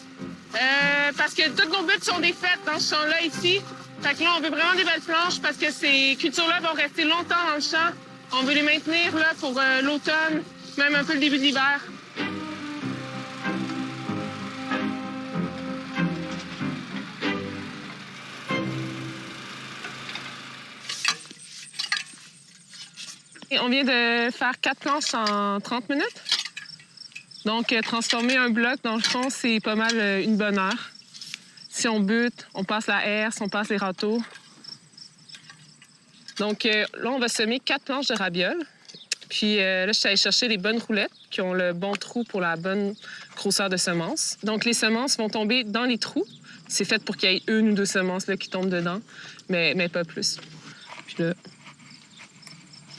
Speaker 6: Parce que toutes nos buts sont défaites dans ce champ-là, ici. Fait que là, on veut vraiment des belles planches parce que ces cultures-là vont rester longtemps dans le champ. On veut les maintenir là, pour l'automne, même un peu le début de l'hiver. Et on vient de faire 4 planches en 30 minutes. Donc, transformer un bloc, dans le fond, c'est pas mal une bonne heure. Si on bute, on passe la herse, on passe les râteaux. Donc, là, on va semer 4 planches de ravioles. Puis là, je suis allée chercher les bonnes roulettes qui ont le bon trou pour la bonne grosseur de semences. Donc, les semences vont tomber dans les trous. C'est fait pour qu'il y ait 1 ou 2 semences là, qui tombent dedans, mais pas plus. Puis là...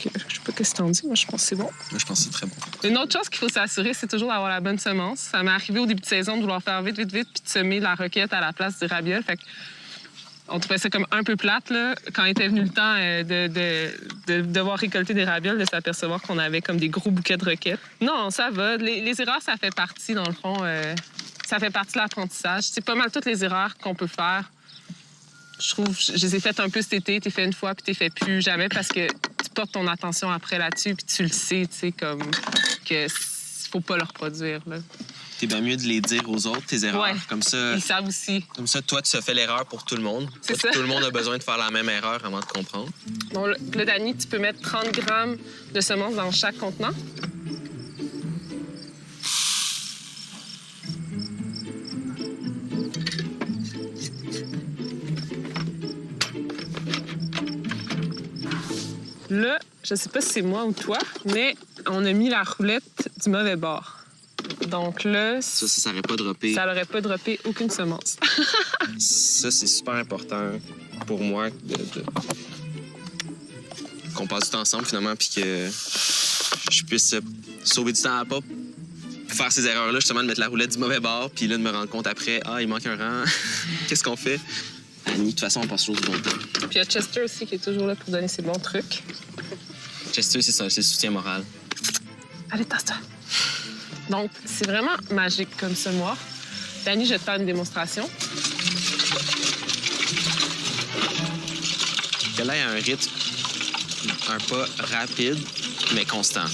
Speaker 6: Okay, je sais pas ce que t'en dis. Moi, je pense que c'est bon.
Speaker 11: Moi, je pense que c'est très bon.
Speaker 6: Une autre chose qu'il faut s'assurer, c'est toujours d'avoir la bonne semence. Ça m'est arrivé au début de saison de vouloir faire vite, puis de semer la roquette à la place du rabiole. Fait on trouvait ça comme un peu plate, là, quand était venu le temps de devoir récolter des ravioles, de s'apercevoir qu'on avait comme des gros bouquets de roquettes. Non, ça va. Les erreurs, ça fait partie, dans le fond. Ça fait partie de l'apprentissage. C'est pas mal toutes les erreurs qu'on peut faire. Je trouve, je les ai faites un peu cet été. T'es fait une fois, puis t'es fait plus jamais parce que tu portes ton attention après là-dessus, puis tu le sais, tu sais, comme que faut pas le reproduire, là.
Speaker 11: T'es bien mieux de les dire aux autres, tes erreurs.
Speaker 6: Ouais.
Speaker 11: Comme ça,
Speaker 6: ils savent aussi.
Speaker 11: Comme ça, toi, tu as fait l'erreur pour tout le monde.
Speaker 6: C'est ça.
Speaker 11: Tout le monde a besoin de faire la même erreur avant de comprendre.
Speaker 6: Bon, là, Dani, tu peux mettre 30 grammes de semences dans chaque contenant. Là, je sais pas si c'est moi ou toi, mais on a mis la roulette du mauvais bord. Donc là...
Speaker 11: Ça n'aurait pas droppé.
Speaker 6: Ça n'aurait pas droppé aucune semence.
Speaker 11: Ça, c'est super important pour moi qu'on passe du temps ensemble, finalement, puis que je puisse sauver du temps à pas faire ces erreurs-là, justement, de mettre la roulette du mauvais bord, puis là, de me rendre compte après, il manque un rang. Qu'est-ce qu'on fait? Annie, de toute façon, on passe toujours du bon temps.
Speaker 6: Puis il y a Chester aussi qui est toujours là pour donner ses bons trucs.
Speaker 11: Chester, c'est le soutien moral.
Speaker 6: Allez, tasse-toi. Donc, c'est vraiment magique comme semoir. Dani, je vais te faire une démonstration.
Speaker 11: Que là, il y a un rythme, un pas rapide, mais constant.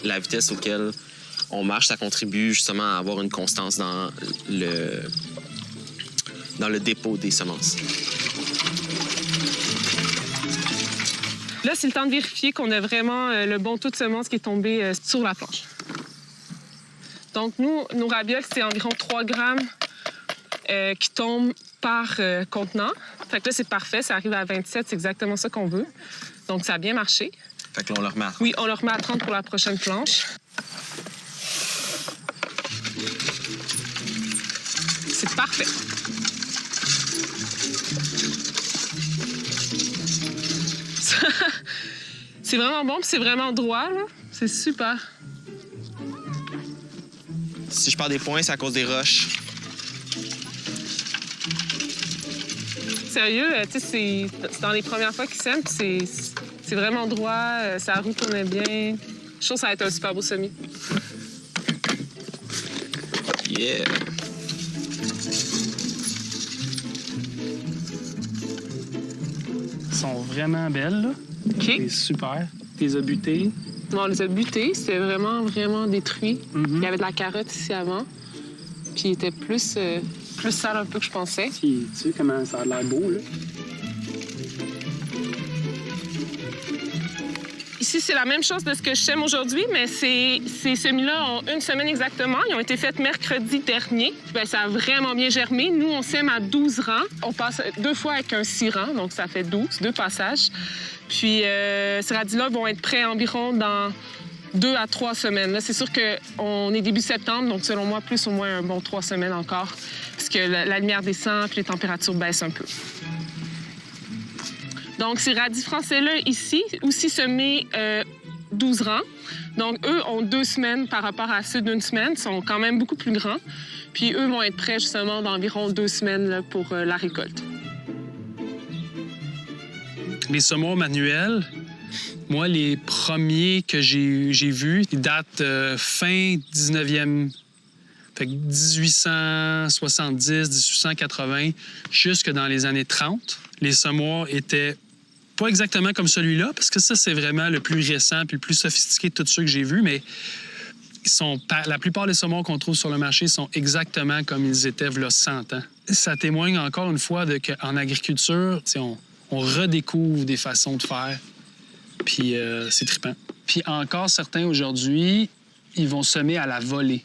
Speaker 11: La vitesse auquel on marche, ça contribue justement à avoir une constance dans le dépôt des semences.
Speaker 6: Là, c'est le temps de vérifier qu'on a vraiment le bon taux de semences qui est tombé sur la planche. Donc, nous, nos ravioles, c'est environ 3 grammes qui tombent par contenant. Fait que là, c'est parfait. Ça arrive à 27. C'est exactement ça qu'on veut. Donc, ça a bien marché.
Speaker 11: Fait que là, on le remet à 30.
Speaker 6: Oui, on le remet à 30 pour la prochaine planche. C'est parfait. C'est vraiment bon, puis c'est vraiment droit, là. C'est super.
Speaker 11: Si je perds des points, c'est à cause des roches.
Speaker 6: Sérieux, tu sais, c'est dans les premières fois qu'ils sèment, puis c'est vraiment droit, ça roule tourne bien. Je trouve que ça va être un super beau semis.
Speaker 11: Yeah!
Speaker 1: Elles sont vraiment belles, là.
Speaker 6: OK.
Speaker 1: C'est super. Tu les as butées.
Speaker 6: Non, on les a butés. C'était vraiment, vraiment détruit. Il y avait de la carotte ici avant. Puis il était plus sale un peu que je pensais.
Speaker 1: Puis, tu sais comment ça a l'air beau, là.
Speaker 6: Ici, c'est la même chose de ce que je sème aujourd'hui, mais ces semis-là ont 1 semaine exactement. Ils ont été faits mercredi dernier. Bien, ça a vraiment bien germé. Nous, on sème à 12 rangs. On passe 2 fois avec un 6 rangs, donc ça fait 12, 2 passages. Puis ces radis-là vont être prêts environ dans 2 à 3 semaines. Là, c'est sûr qu'on est début septembre, donc selon moi, plus au moins un bon 3 semaines encore, puisque la lumière descend puis les températures baissent un peu. Donc, ces radis français-là, ici, aussi semés 12 rangs. Donc, eux ont 2 semaines par rapport à ceux d'1 semaine. Ils sont quand même beaucoup plus grands. Puis, eux vont être prêts, justement, d'environ 2 semaines là, pour la récolte.
Speaker 1: Les semoirs manuels, moi, les premiers que j'ai vus, ils datent fin 19e, fait que 1870, 1880, jusque dans les années 30. Les semoirs étaient pas exactement comme celui-là, parce que ça, c'est vraiment le plus récent puis le plus sophistiqué de tous ceux que j'ai vus, mais la plupart des semoirs qu'on trouve sur le marché sont exactement comme ils étaient il y a 100 ans. Ça témoigne encore une fois qu'en agriculture, on redécouvre des façons de faire, puis c'est trippant. Puis encore certains aujourd'hui, ils vont semer à la volée.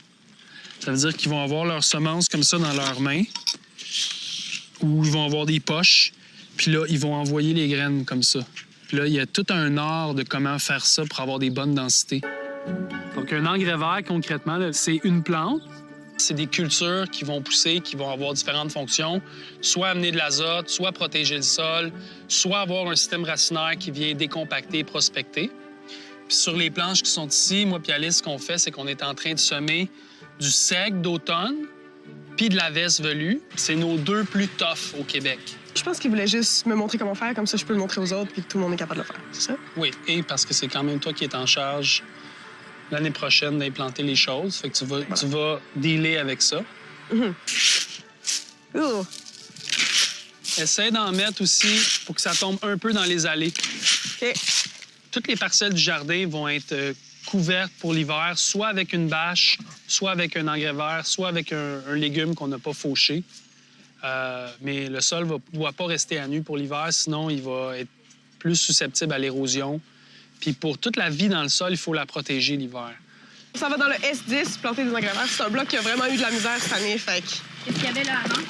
Speaker 1: Ça veut dire qu'ils vont avoir leurs semences comme ça dans leurs mains, ou ils vont avoir des poches. Puis là, ils vont envoyer les graines comme ça. Puis là, il y a tout un art de comment faire ça pour avoir des bonnes densités. Donc, un engrais vert, concrètement, là, c'est une plante. C'est des cultures qui vont pousser, qui vont avoir différentes fonctions. Soit amener de l'azote, soit protéger le sol, soit avoir un système racinaire qui vient décompacter et prospecter. Puis sur les planches qui sont ici, moi et Alice, ce qu'on fait, c'est qu'on est en train de semer du seigle d'automne puis de la veste velue. C'est nos 2 plus toughs au Québec.
Speaker 9: Je pense qu'il voulait juste me montrer comment faire, comme ça je peux le montrer aux autres puis que tout le monde est capable de le faire, c'est ça?
Speaker 1: Oui, et parce que c'est quand même toi qui es en charge l'année prochaine d'implanter les choses. Fait que tu vas dealer avec ça. Essaie d'en mettre aussi pour que ça tombe un peu dans les allées.
Speaker 9: OK.
Speaker 1: Toutes les parcelles du jardin vont être couvertes pour l'hiver, soit avec une bâche, soit avec un engrais vert, soit avec un légume qu'on n'a pas fauché. Mais le sol ne doit pas rester à nu pour l'hiver, sinon il va être plus susceptible à l'érosion. Puis pour toute la vie dans le sol, il faut la protéger l'hiver.
Speaker 9: Ça va dans le S10, planter des engrais verts. C'est un bloc qui a vraiment eu de la misère cette année, fait que...
Speaker 2: Qu'est-ce qu'il y avait là avant?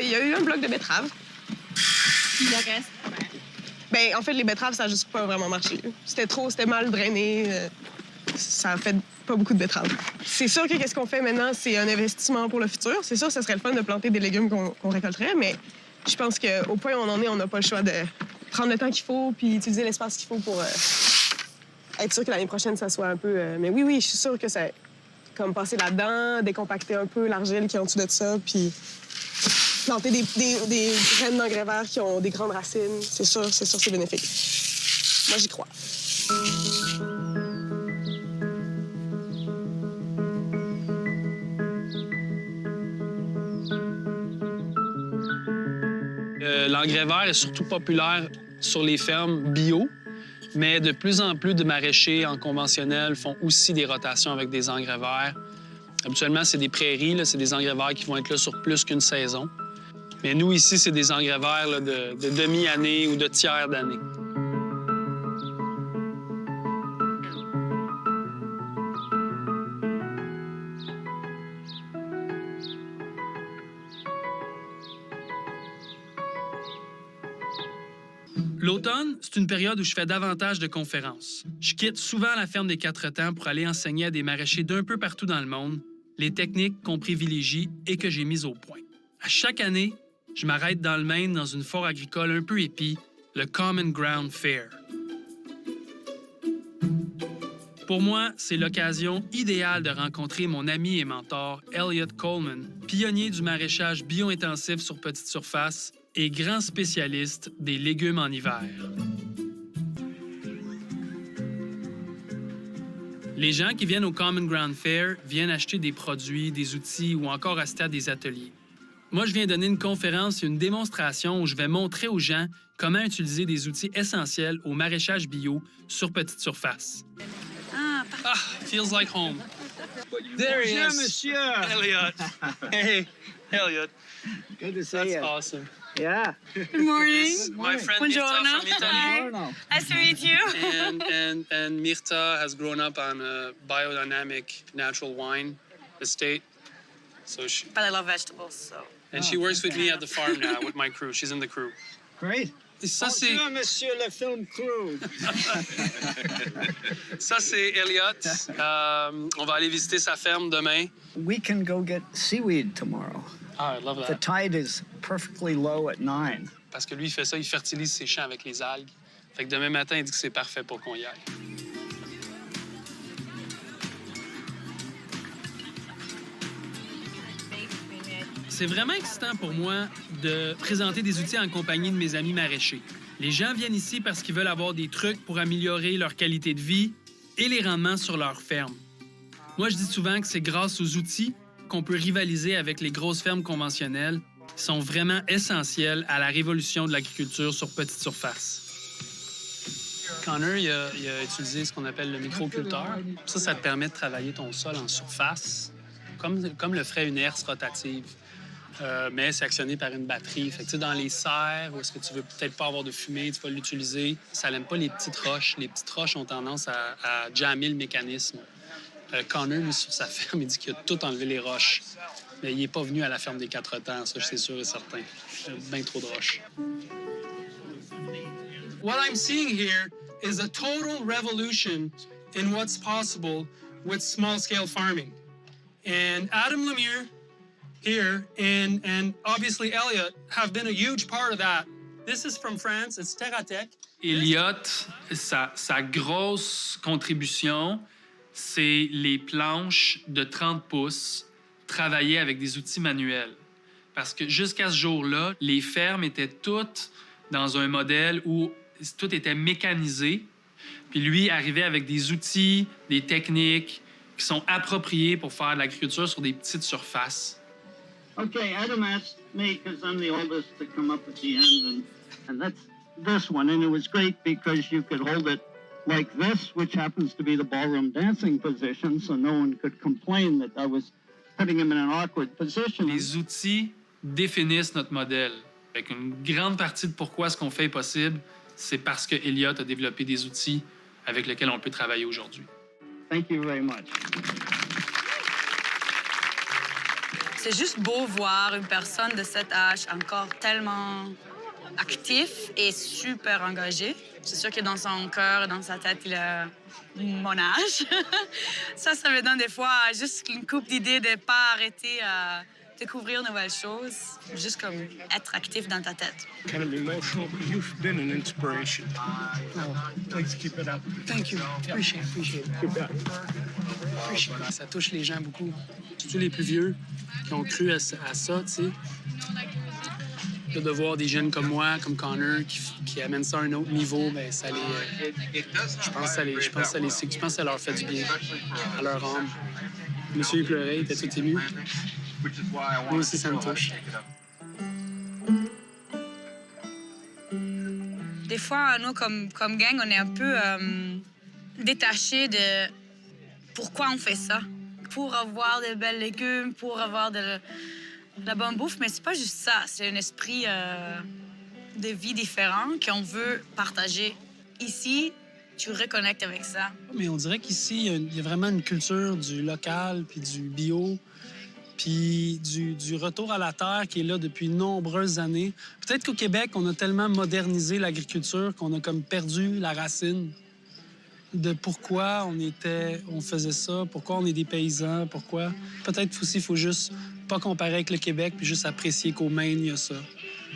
Speaker 9: Il y a eu un bloc de betteraves.
Speaker 2: Puis le reste?
Speaker 9: Ben, en fait, les betteraves, ça n'a juste pas vraiment marché. C'était mal drainé. Ça a fait pas beaucoup de betteraves. C'est sûr que qu'est-ce qu'on fait maintenant, c'est un investissement pour le futur. C'est sûr que ce serait le fun de planter des légumes qu'on récolterait, mais je pense qu'au point où on en est, on n'a pas le choix de prendre le temps qu'il faut puis utiliser l'espace qu'il faut pour être sûr que l'année prochaine, ça soit un peu... Mais oui, je suis sûre que c'est comme passer là-dedans, décompacter un peu l'argile qui est en dessous de ça, puis planter des graines d'engrais verts qui ont des grandes racines. C'est sûr, c'est bénéfique. Moi, j'y crois.
Speaker 1: L'engrais vert est surtout populaire sur les fermes bio, mais de plus en plus de maraîchers en conventionnel font aussi des rotations avec des engrais verts. Habituellement, c'est des prairies, c'est des engrais verts qui vont être là sur plus qu'une saison. Mais nous, ici, c'est des engrais verts là, de demi-année ou de tiers d'année. L'automne, c'est une période où je fais davantage de conférences. Je quitte souvent la ferme des Quatre-Temps pour aller enseigner à des maraîchers d'un peu partout dans le monde les techniques qu'on privilégie et que j'ai mises au point. À chaque année, je m'arrête dans le Maine dans une foire agricole un peu épie, le Common Ground Fair. Pour moi, c'est l'occasion idéale de rencontrer mon ami et mentor Elliot Coleman, pionnier du maraîchage bio-intensif sur petite surface et grand spécialiste des légumes en hiver. Les gens qui viennent au Common Ground Fair viennent acheter des produits, des outils ou encore assister à des ateliers. Moi, je viens donner une conférence et une démonstration où je vais montrer aux gens comment utiliser des outils essentiels au maraîchage bio sur petite surface. Feels like home. There he is.
Speaker 10: Monsieur!
Speaker 1: Elliot. Hey, Elliot.
Speaker 10: Good to see
Speaker 1: That's
Speaker 10: you.
Speaker 1: awesome.
Speaker 12: Yeah.
Speaker 2: Good morning.
Speaker 1: This is my friend
Speaker 2: Buongiorno.
Speaker 1: Mirta from Italy.
Speaker 12: No.
Speaker 2: Nice to meet you.
Speaker 1: And Mirta has grown up on a biodynamic natural wine estate. So she,
Speaker 2: But I love vegetables, so.
Speaker 1: and she works with me at the farm now with my crew. She's in the crew.
Speaker 12: Great.
Speaker 1: Et ça, c'est,
Speaker 12: Bonjour, monsieur le film crew.
Speaker 1: ça, c'est Elliot. On va aller visiter sa ferme demain.
Speaker 12: We can go get seaweed tomorrow.
Speaker 1: Ah, I love
Speaker 12: The
Speaker 1: that.
Speaker 12: tide is perfectly low at 9.
Speaker 1: Parce que lui, il fait ça, il fertilise ses champs avec les algues. Fait que demain matin, il dit que c'est parfait pour qu'on y aille. C'est vraiment excitant pour moi de présenter des outils en compagnie de mes amis maraîchers. Les gens viennent ici parce qu'ils veulent avoir des trucs pour améliorer leur qualité de vie et les rendements sur leur ferme. Moi, je dis souvent que c'est grâce aux outils qu'on peut rivaliser avec les grosses fermes conventionnelles qui sont vraiment essentielles à la révolution de l'agriculture sur petite surface. Connor, il a utilisé ce qu'on appelle le microculteur. Ça te permet de travailler ton sol en surface, comme le ferait une herse rotative. Mais c'est actionné par une batterie. Fait que, dans les serres, où est-ce que tu veux peut-être pas avoir de fumée, tu vas l'utiliser. Ça n'aime pas les petites roches. Les petites roches ont tendance à jammer le mécanisme. Connor, lui, sur sa ferme, il dit qu'il a tout enlevé les roches. Mais il n'est pas venu à la ferme des 4 temps, ça, c'est sûr et certain. Il y a bien trop de roches. What I'm seeing here is a total revolution in what's possible with small-scale farming. And Adam Lemire here and obviously Elliot have been a huge part of that. This is from France, it's Terratech. Elliot, sa grosse contribution, c'est les planches de 30 pouces travaillées avec des outils manuels. Parce que jusqu'à ce jour-là, les fermes étaient toutes dans un modèle où tout était mécanisé. Puis lui arrivait avec des outils, des techniques qui sont appropriées pour faire de l'agriculture sur des petites surfaces.
Speaker 12: Okay, Adam asked me, because I'm the oldest, to come up at the end, and that's this one. And it was great because you could hold it like this, which happens to be the ballroom dancing position, so no one could complain that I was putting him in an awkward position.
Speaker 1: Les outils définissent notre modèle. Avec une grande partie de pourquoi ce qu'on fait est possible, c'est parce que Elliot a développé des outils avec lesquels on peut travailler aujourd'hui.
Speaker 12: Thank you very much.
Speaker 2: C'est juste beau voir une personne de cet âge encore tellement actif et super engagé. C'est sûr que dans son cœur, dans sa tête, il a mon âge. Ça me donne des fois juste une couple d'idées de ne pas arrêter à découvrir de nouvelles choses, juste comme être actif dans ta tête.
Speaker 13: Kind of emotional, but you've been an inspiration. Please keep it up.
Speaker 1: Thank you. Appreciate it. Ça touche les gens beaucoup, surtout les plus vieux qui ont cru à ça, tu sais. De voir des jeunes comme moi, comme Connor, qui amènent ça à un autre niveau, ben ça les, je pense que ça leur fait du bien à leur âme. Monsieur, il pleurait, il était tout ému. Moi aussi, ça me touche.
Speaker 2: Des fois, nous, comme gang, on est un peu détachés de pourquoi on fait ça. Pour avoir de belles légumes, pour avoir de la bonne bouffe, mais c'est pas juste ça. C'est un esprit de vie différent qu'on veut partager. Ici, tu reconnectes avec ça.
Speaker 1: Mais on dirait qu'ici, il y a vraiment une culture du local, puis du bio, puis du retour à la terre qui est là depuis de nombreuses années. Peut-être qu'au Québec, on a tellement modernisé l'agriculture qu'on a comme perdu la racine de pourquoi on faisait ça, pourquoi on est des paysans, pourquoi. Peut-être aussi, il faut juste pas comparer avec le Québec, puis juste apprécier qu'au Maine, il y a ça.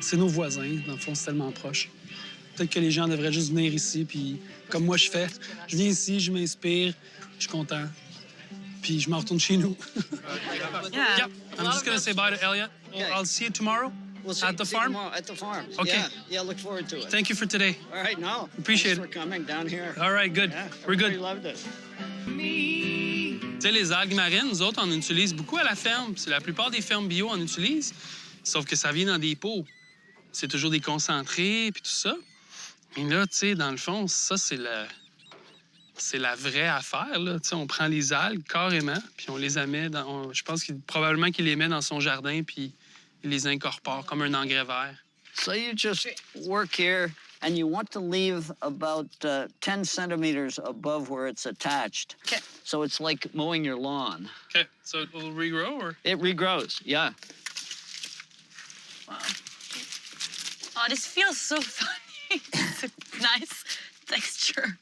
Speaker 1: C'est nos voisins, dans le fond, c'est tellement proche. Peut-être que les gens devraient juste venir ici, puis comme moi je fais, je viens ici, je m'inspire, je suis content, puis je m'en retourne chez nous.
Speaker 2: Yeah.
Speaker 1: Yep. I'm just gonna say bye to Elliot. I'll see you tomorrow.
Speaker 12: We'll see,
Speaker 1: At the farm?
Speaker 12: At the farm.
Speaker 1: Okay.
Speaker 12: Yeah, look forward to it.
Speaker 1: Thank you for today.
Speaker 12: All right, no.
Speaker 1: Appreciate
Speaker 12: Thanks for coming down here.
Speaker 1: All right, good.
Speaker 12: Yeah,
Speaker 1: We're good.
Speaker 12: everybody loved it.
Speaker 1: Tu sais, les algues marines, nous autres, on en utilise beaucoup à la ferme. C'est la plupart des fermes bio en utilisent. Sauf que ça vient dans des pots. C'est toujours des concentrés, puis tout ça. Et là, tu sais, dans le fond, ça, c'est la vraie affaire, là. Tu sais, on prend les algues, carrément, puis on les met dans... Je pense probablement qu'il les met dans son jardin, puis il les incorpore comme un engrais vert.
Speaker 12: So you just work here, and you want to leave about 10 centimeters above where it's attached.
Speaker 2: Okay.
Speaker 12: So it's like mowing your lawn.
Speaker 1: Okay, so it will regrow, or?
Speaker 12: It regrows, yeah.
Speaker 2: Wow. Oh, this feels so funny. It's a nice texture.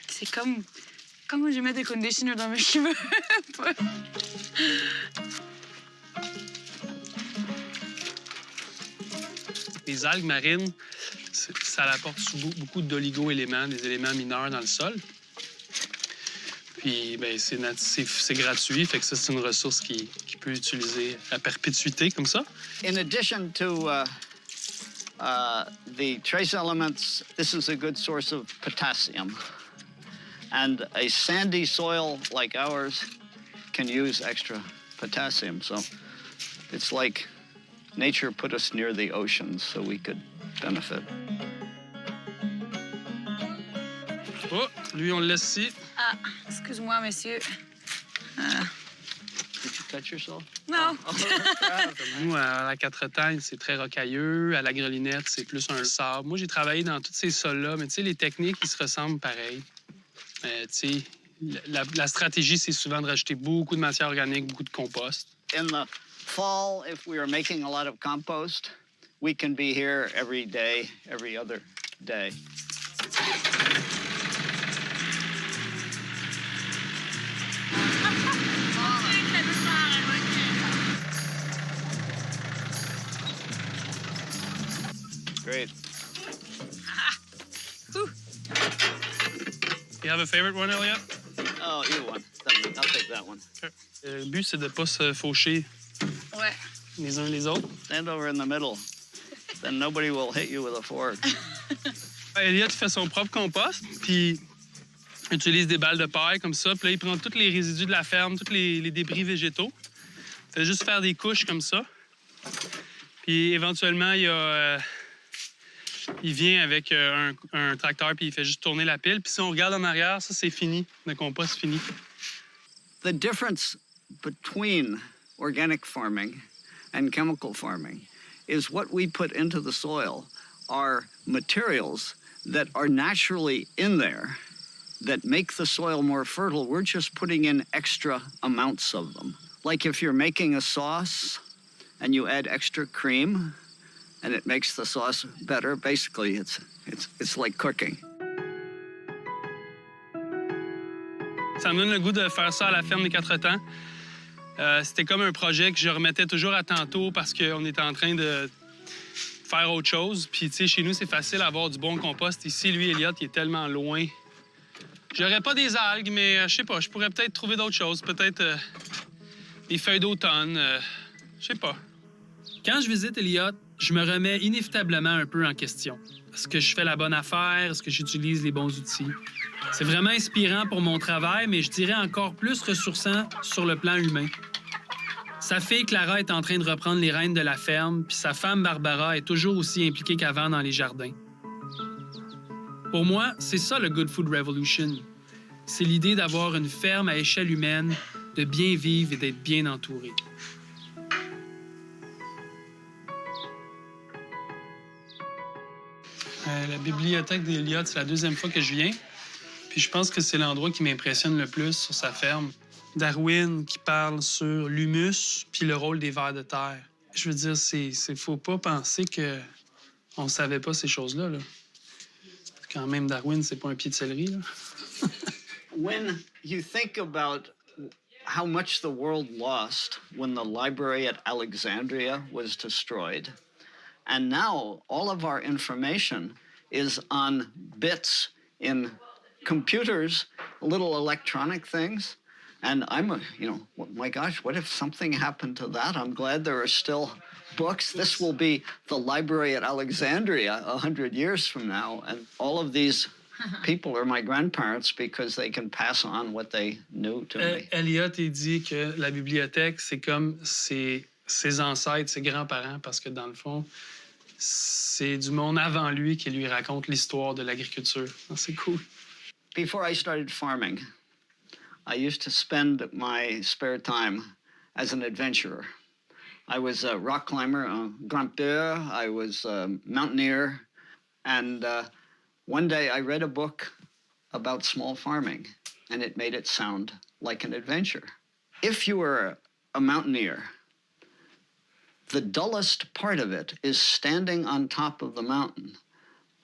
Speaker 2: C'est comme quand je mets des conditioners dans mes cheveux.
Speaker 1: Les algues marines, ça apporte beaucoup d'oligo-éléments, des éléments mineurs dans le sol. Puis, ben, c'est gratuit, fait que ça, c'est une ressource qui peut utiliser à perpétuité, comme ça.
Speaker 12: In addition to the trace elements, this is a good source of potassium. And a sandy soil like ours can use extra potassium. So it's like nature put us near the oceans so we could benefit.
Speaker 1: Oh, lui, on le laisse ici.
Speaker 2: Ah, excuse-moi, monsieur.
Speaker 12: Did you cut yourself?
Speaker 2: Non.
Speaker 1: Nous, à la quatre-têtes, c'est très rocailleux. À la grelinette, c'est plus un sable. Moi, j'ai travaillé dans tous ces sols-là, mais tu sais, les techniques, ils se ressemblent pareil. Tu sais, la stratégie, c'est souvent de rajouter beaucoup de matière organique, beaucoup de compost.
Speaker 12: In the fall, if we are making a lot of compost, we can be here every day, every other day. Great.
Speaker 1: You have a favorite one, Elliot?
Speaker 12: Oh, either one. I'll take that one.
Speaker 1: Okay. Le but, c'est de ne pas se faucher
Speaker 2: Ouais.
Speaker 1: les uns les autres.
Speaker 12: Stand over in the middle. Then nobody will hit you with a fork.
Speaker 1: Elliot fait son propre compost, puis utilise des balles de paille comme ça. Puis là, il prend tous les résidus de la ferme, tous les débris végétaux. Il fait juste faire des couches comme ça. Puis éventuellement, il vient avec un tracteur, puis il fait juste tourner la pile. Puis si on regarde en arrière, ça, c'est fini. Le compost fini.
Speaker 12: The difference between organic farming and chemical farming is what we put into the soil are materials that are naturally in there that make the soil more fertile. We're just putting in extra amounts of them. Like if you're making a sauce and you add extra cream and it makes the sauce better, basically it's like cooking.
Speaker 1: Ça me donne le goût de faire ça à la ferme des Quatre-Temps. C'était comme un projet que je remettais toujours à tantôt parce qu'on était en train de faire autre chose. Puis, tu sais, chez nous, c'est facile d'avoir du bon compost. Ici, lui, Elliot, il est tellement loin. J'aurais pas des algues, mais je sais pas, je pourrais peut-être trouver d'autres choses. Peut-être des feuilles d'automne. Je sais pas. Quand je visite Elliot, je me remets inévitablement un peu en question. Est-ce que je fais la bonne affaire? Est-ce que j'utilise les bons outils? C'est vraiment inspirant pour mon travail, mais je dirais encore plus ressourçant sur le plan humain. Sa fille Clara est en train de reprendre les rênes de la ferme, puis sa femme Barbara est toujours aussi impliquée qu'avant dans les jardins. Pour moi, c'est ça le Good Food Revolution. C'est l'idée d'avoir une ferme à échelle humaine, de bien vivre et d'être bien entouré. La bibliothèque d'Elliot, c'est la deuxième fois que je viens. Puis je pense que c'est l'endroit qui m'impressionne le plus sur sa ferme. Darwin qui parle sur l'humus puis le rôle des vers de terre. Je veux dire, faut pas penser que on savait pas ces choses-là. Là. Quand même, Darwin, c'est pas un pied de céleri. Là.
Speaker 12: When you think about how much the world lost when the library at Alexandria was destroyed, and now all of our information is on bits in computers, little electronic things. And my gosh, what if something happened to that? I'm glad there are still books. This will be the library at Alexandria 100 years from now. And all of these people are my grandparents because they can pass on what they knew to me.
Speaker 1: Elliot, il dit que la bibliothèque, c'est comme ses ancêtres, ses grands-parents, parce que dans le fond, c'est du monde avant lui qui lui raconte l'histoire de l'agriculture. C'est cool.
Speaker 12: Before I started farming, I used to spend my spare time as an adventurer. I was a rock climber, a grimpeur. I was a mountaineer. And one day I read a book about small farming, and it made it sound like an adventure. If you were a mountaineer, the dullest part of it is standing on top of the mountain.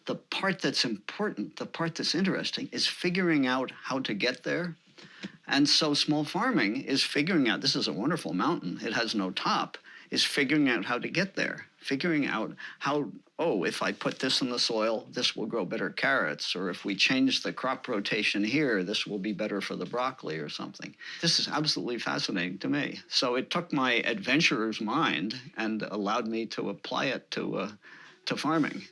Speaker 12: The part that's important, the part that's interesting, is figuring out how to get there. And so small farming is figuring out, this is a wonderful mountain, it has no top, is figuring out how to get there. Figuring out how, oh, if I put this in the soil, this will grow better carrots. Or if we change the crop rotation here, this will be better for the broccoli or something. This is absolutely fascinating to me. So it took my adventurer's mind and allowed me to apply it to farming.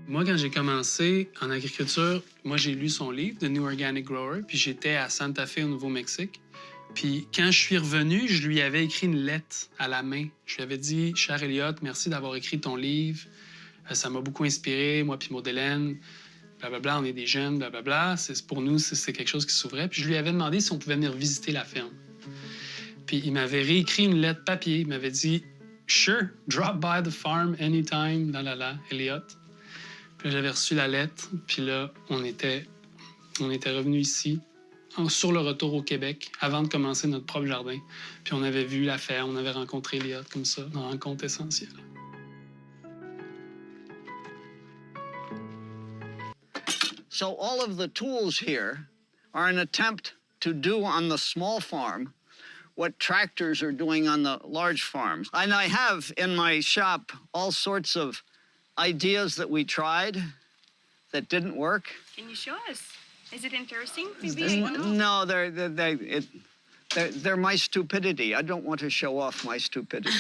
Speaker 1: Moi, quand j'ai commencé en agriculture, moi, j'ai lu son livre, The New Organic Grower, puis j'étais à Santa Fe, au Nouveau-Mexique. Puis quand je suis revenu, je lui avais écrit une lettre à la main. Je lui avais dit « Cher Elliott, merci d'avoir écrit ton livre. Ça m'a beaucoup inspiré, moi puis Maud Hélène. Blablabla, on est des jeunes, blablabla. Pour nous, c'est quelque chose qui s'ouvrait. » Puis je lui avais demandé si on pouvait venir visiter la ferme. Puis il m'avait réécrit une lettre papier. Il m'avait dit « Sure, drop by the farm anytime, Elliott. » Puis j'avais reçu la lettre, puis là, on était revenus ici, sur le retour au Québec, avant de commencer notre propre jardin. Puis on avait vu la ferme, on avait rencontré Elliott comme ça, une rencontre essentielle.
Speaker 12: So all of the tools here are an attempt to do on the small farm what tractors are doing on the large farms. And I have in my shop all sorts of ideas that we tried that didn't work.
Speaker 14: Can you show us? Is it interesting? Maybe
Speaker 12: No, they're my stupidity. I don't want to show off my stupidity.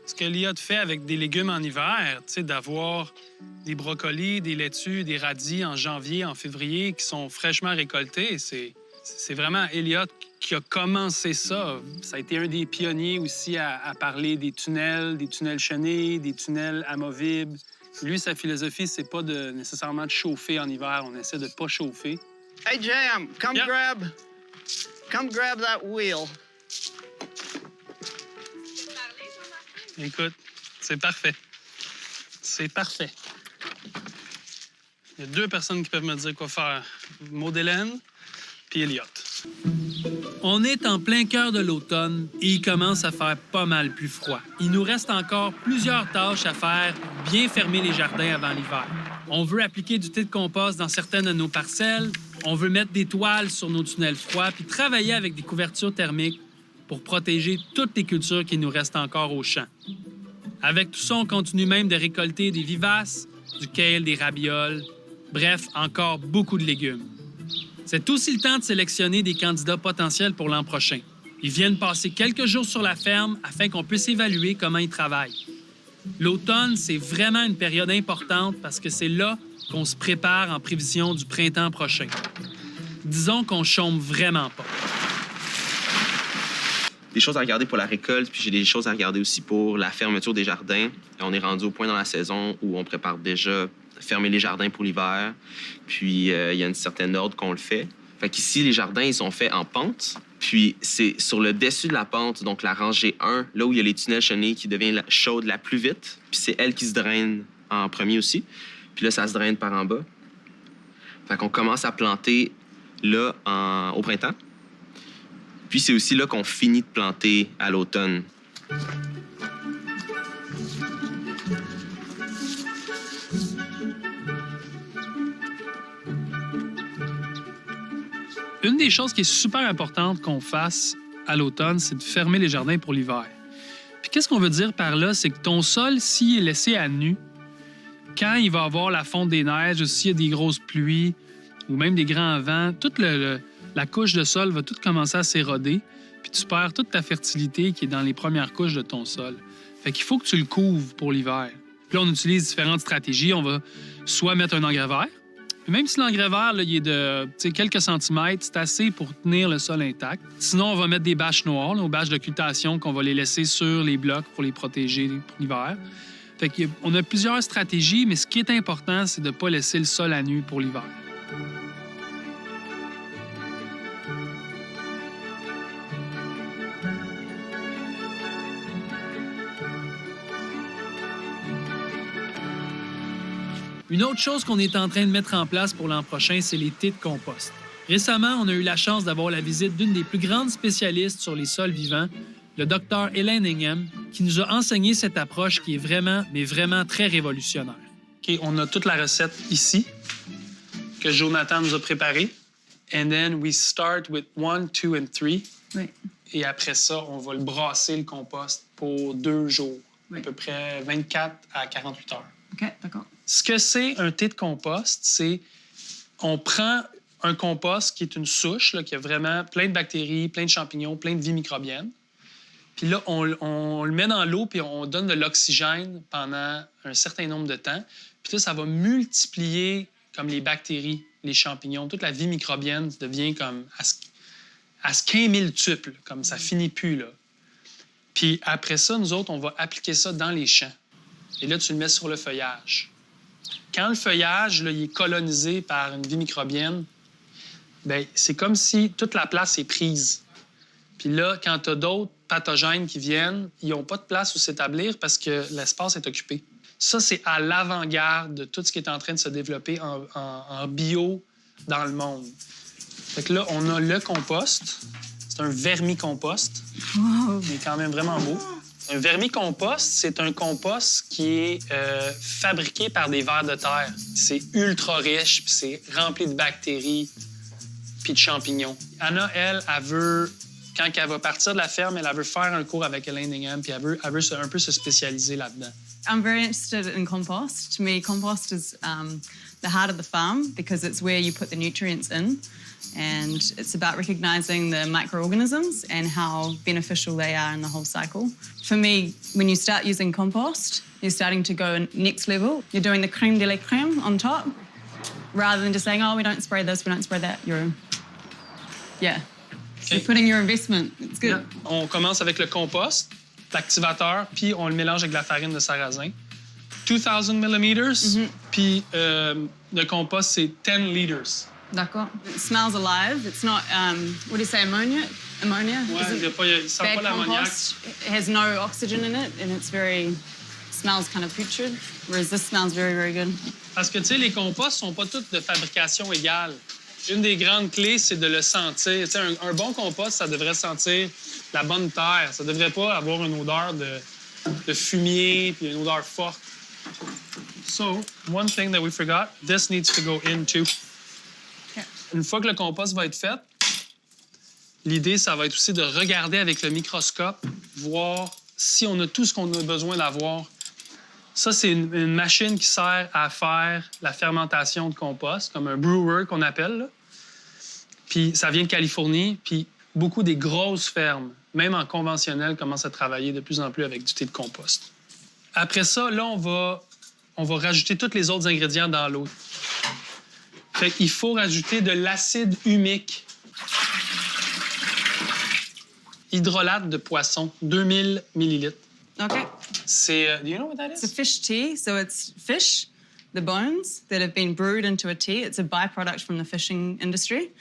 Speaker 1: Ce que Elliott fait avec des légumes en hiver, tu sais, d'avoir des brocolis, des laitues, des radis en janvier, en février, qui sont fraîchement récoltés, c'est vraiment Elliott qui a commencé ça. Ça a été un des pionniers aussi à parler des tunnels chenés, des tunnels amovibles. Lui, sa philosophie, c'est pas nécessairement de chauffer en hiver. On essaie de pas chauffer.
Speaker 12: Hey, Jam, come grab that wheel.
Speaker 1: Écoute, c'est parfait. C'est parfait. Il y a deux personnes qui peuvent me dire quoi faire. Maud Hélène puis Elliott. On est en plein cœur de l'automne et il commence à faire pas mal plus froid. Il nous reste encore plusieurs tâches à faire pour bien fermer les jardins avant l'hiver. On veut appliquer du thé de compost dans certaines de nos parcelles, on veut mettre des toiles sur nos tunnels froids puis travailler avec des couvertures thermiques pour protéger toutes les cultures qui nous restent encore au champ. Avec tout ça, on continue même de récolter des vivaces, du kale, des rabioles, bref, encore beaucoup de légumes. C'est aussi le temps de sélectionner des candidats potentiels pour l'an prochain. Ils viennent passer quelques jours sur la ferme afin qu'on puisse évaluer comment ils travaillent. L'automne, c'est vraiment une période importante parce que c'est là qu'on se prépare en prévision du printemps prochain. Disons qu'on chôme vraiment pas.
Speaker 11: Des choses à regarder pour la récolte, puis j'ai des choses à regarder aussi pour la fermeture des jardins. On est rendu au point dans la saison où on prépare déjà fermer les jardins pour l'hiver, puis il y a une certaine ordre qu'on le fait. Fait qu'ici, les jardins, ils sont faits en pente, puis c'est sur le dessus de la pente, donc la rangée 1, là où il y a les tunnels chenés qui deviennent chaudes la plus vite, puis c'est elle qui se draine en premier aussi, puis là, ça se draine par en bas. Fait qu'on commence à planter là au printemps. Puis c'est aussi là qu'on finit de planter à l'automne.
Speaker 1: Une des choses qui est super importante qu'on fasse à l'automne, c'est de fermer les jardins pour l'hiver. Puis qu'est-ce qu'on veut dire par là? C'est que ton sol, s'il est laissé à nu, quand il va avoir la fonte des neiges, ou s'il y a des grosses pluies, ou même des grands vents, toute la couche de sol va tout commencer à s'éroder, puis tu perds toute ta fertilité qui est dans les premières couches de ton sol. Fait qu'il faut que tu le couvres pour l'hiver. Puis là, on utilise différentes stratégies. On va soit mettre un engrais vert, puis même si l'engrais vert, là, il est de quelques centimètres, c'est assez pour tenir le sol intact. Sinon, on va mettre des bâches noires, nos bâches d'occultation, qu'on va les laisser sur les blocs pour les protéger pour l'hiver. Fait qu'on a plusieurs stratégies, mais ce qui est important, c'est de ne pas laisser le sol à nu pour l'hiver. Une autre chose qu'on est en train de mettre en place pour l'an prochain, c'est les thés de compost. Récemment, on a eu la chance d'avoir la visite d'une des plus grandes spécialistes sur les sols vivants, le Dr. Elaine Ingham, qui nous a enseigné cette approche qui est vraiment, mais vraiment très révolutionnaire. OK, on a toute la recette ici, que Jonathan nous a préparée. And then we start with 1, 2 and 3.
Speaker 2: Oui.
Speaker 1: Et après ça, on va le brasser, le compost, pour 2 jours,
Speaker 2: Oui.
Speaker 1: à peu près 24 à 48 heures.
Speaker 2: OK, d'accord.
Speaker 1: Ce que c'est un thé de compost, c'est on prend un compost qui est une souche, là, qui a vraiment plein de bactéries, plein de champignons, plein de vie microbienne. Puis là, on le met dans l'eau puis on donne de l'oxygène pendant un certain nombre de temps. Puis là, ça va multiplier comme les bactéries, les champignons, toute la vie microbienne devient comme à ce 15 000 tuples, comme ça finit plus, là. Puis après ça, nous autres, on va appliquer ça dans les champs. Et là, tu le mets sur le feuillage. Quand le feuillage, là, il est colonisé par une vie microbienne, bien, c'est comme si toute la place est prise. Puis là, quand tu as d'autres pathogènes qui viennent, ils n'ont pas de place où s'établir parce que l'espace est occupé. Ça, c'est à l'avant-garde de tout ce qui est en train de se développer en bio dans le monde. Fait que là, on a le compost. C'est un vermicompost.
Speaker 2: Wow.
Speaker 1: Il est quand même vraiment beau. Un vermicompost, c'est un compost qui est fabriqué par des vers de terre. C'est ultra riche, puis c'est rempli de bactéries puis de champignons. Anna, elle veut, quand elle va partir de la ferme, elle veut faire un cours avec Elaine Ingham, puis elle veut un peu se spécialiser là-dedans.
Speaker 15: I'm very interested in compost. To me, compost is the heart of the farm because it's where you put the nutrients in. And it's about recognizing the microorganisms and how beneficial they are in the whole cycle. For me, when you start using compost, you're starting to go next level. You're doing the crème de la crème on top, rather than just saying, oh, we don't spray this, we don't spray that. Yeah.
Speaker 1: Okay.
Speaker 15: You're putting your investment. It's good.
Speaker 1: Yeah. On commence avec le compost, l'activateur, puis on le mélange avec de la farine de sarrasin. 2000 millimeters, puis le compost, c'est 10 liters.
Speaker 15: D'accord. It smells alive. It's not, what do you say, ammonia? Ammonia?
Speaker 1: Ouais, il sent pas
Speaker 15: bad
Speaker 1: l'ammoniac.
Speaker 15: compost. It has no oxygen in it, and it's very, smells kind of putrid, whereas this smells very, very good.
Speaker 1: Parce que, tu sais, les composts sont pas tous de fabrication égale. Une des grandes clés, c'est de le sentir. Tu sais, un bon compost, ça devrait sentir la bonne terre. Ça devrait pas avoir une odeur de fumier puis une odeur forte. So, one thing that we forgot, this needs to go in too. Une fois que le compost va être fait, l'idée, ça va être aussi de regarder avec le microscope, voir si on a tout ce qu'on a besoin d'avoir. Ça, c'est une machine qui sert à faire la fermentation de compost, comme un brewer qu'on appelle, là. Puis ça vient de Californie, puis beaucoup des grosses fermes, même en conventionnel, commencent à travailler de plus en plus avec du thé de compost. Après ça, là, on va rajouter tous les autres ingrédients dans l'eau. Fait qu'il faut rajouter de l'acide humique. Hydrolate de poisson, 2000 millilitres.
Speaker 15: Okay.
Speaker 1: C'est, do you know what that is?
Speaker 15: It's a fish tea, so it's fish, the bones that have been brewed into a tea. It's a byproduct from the fishing industry.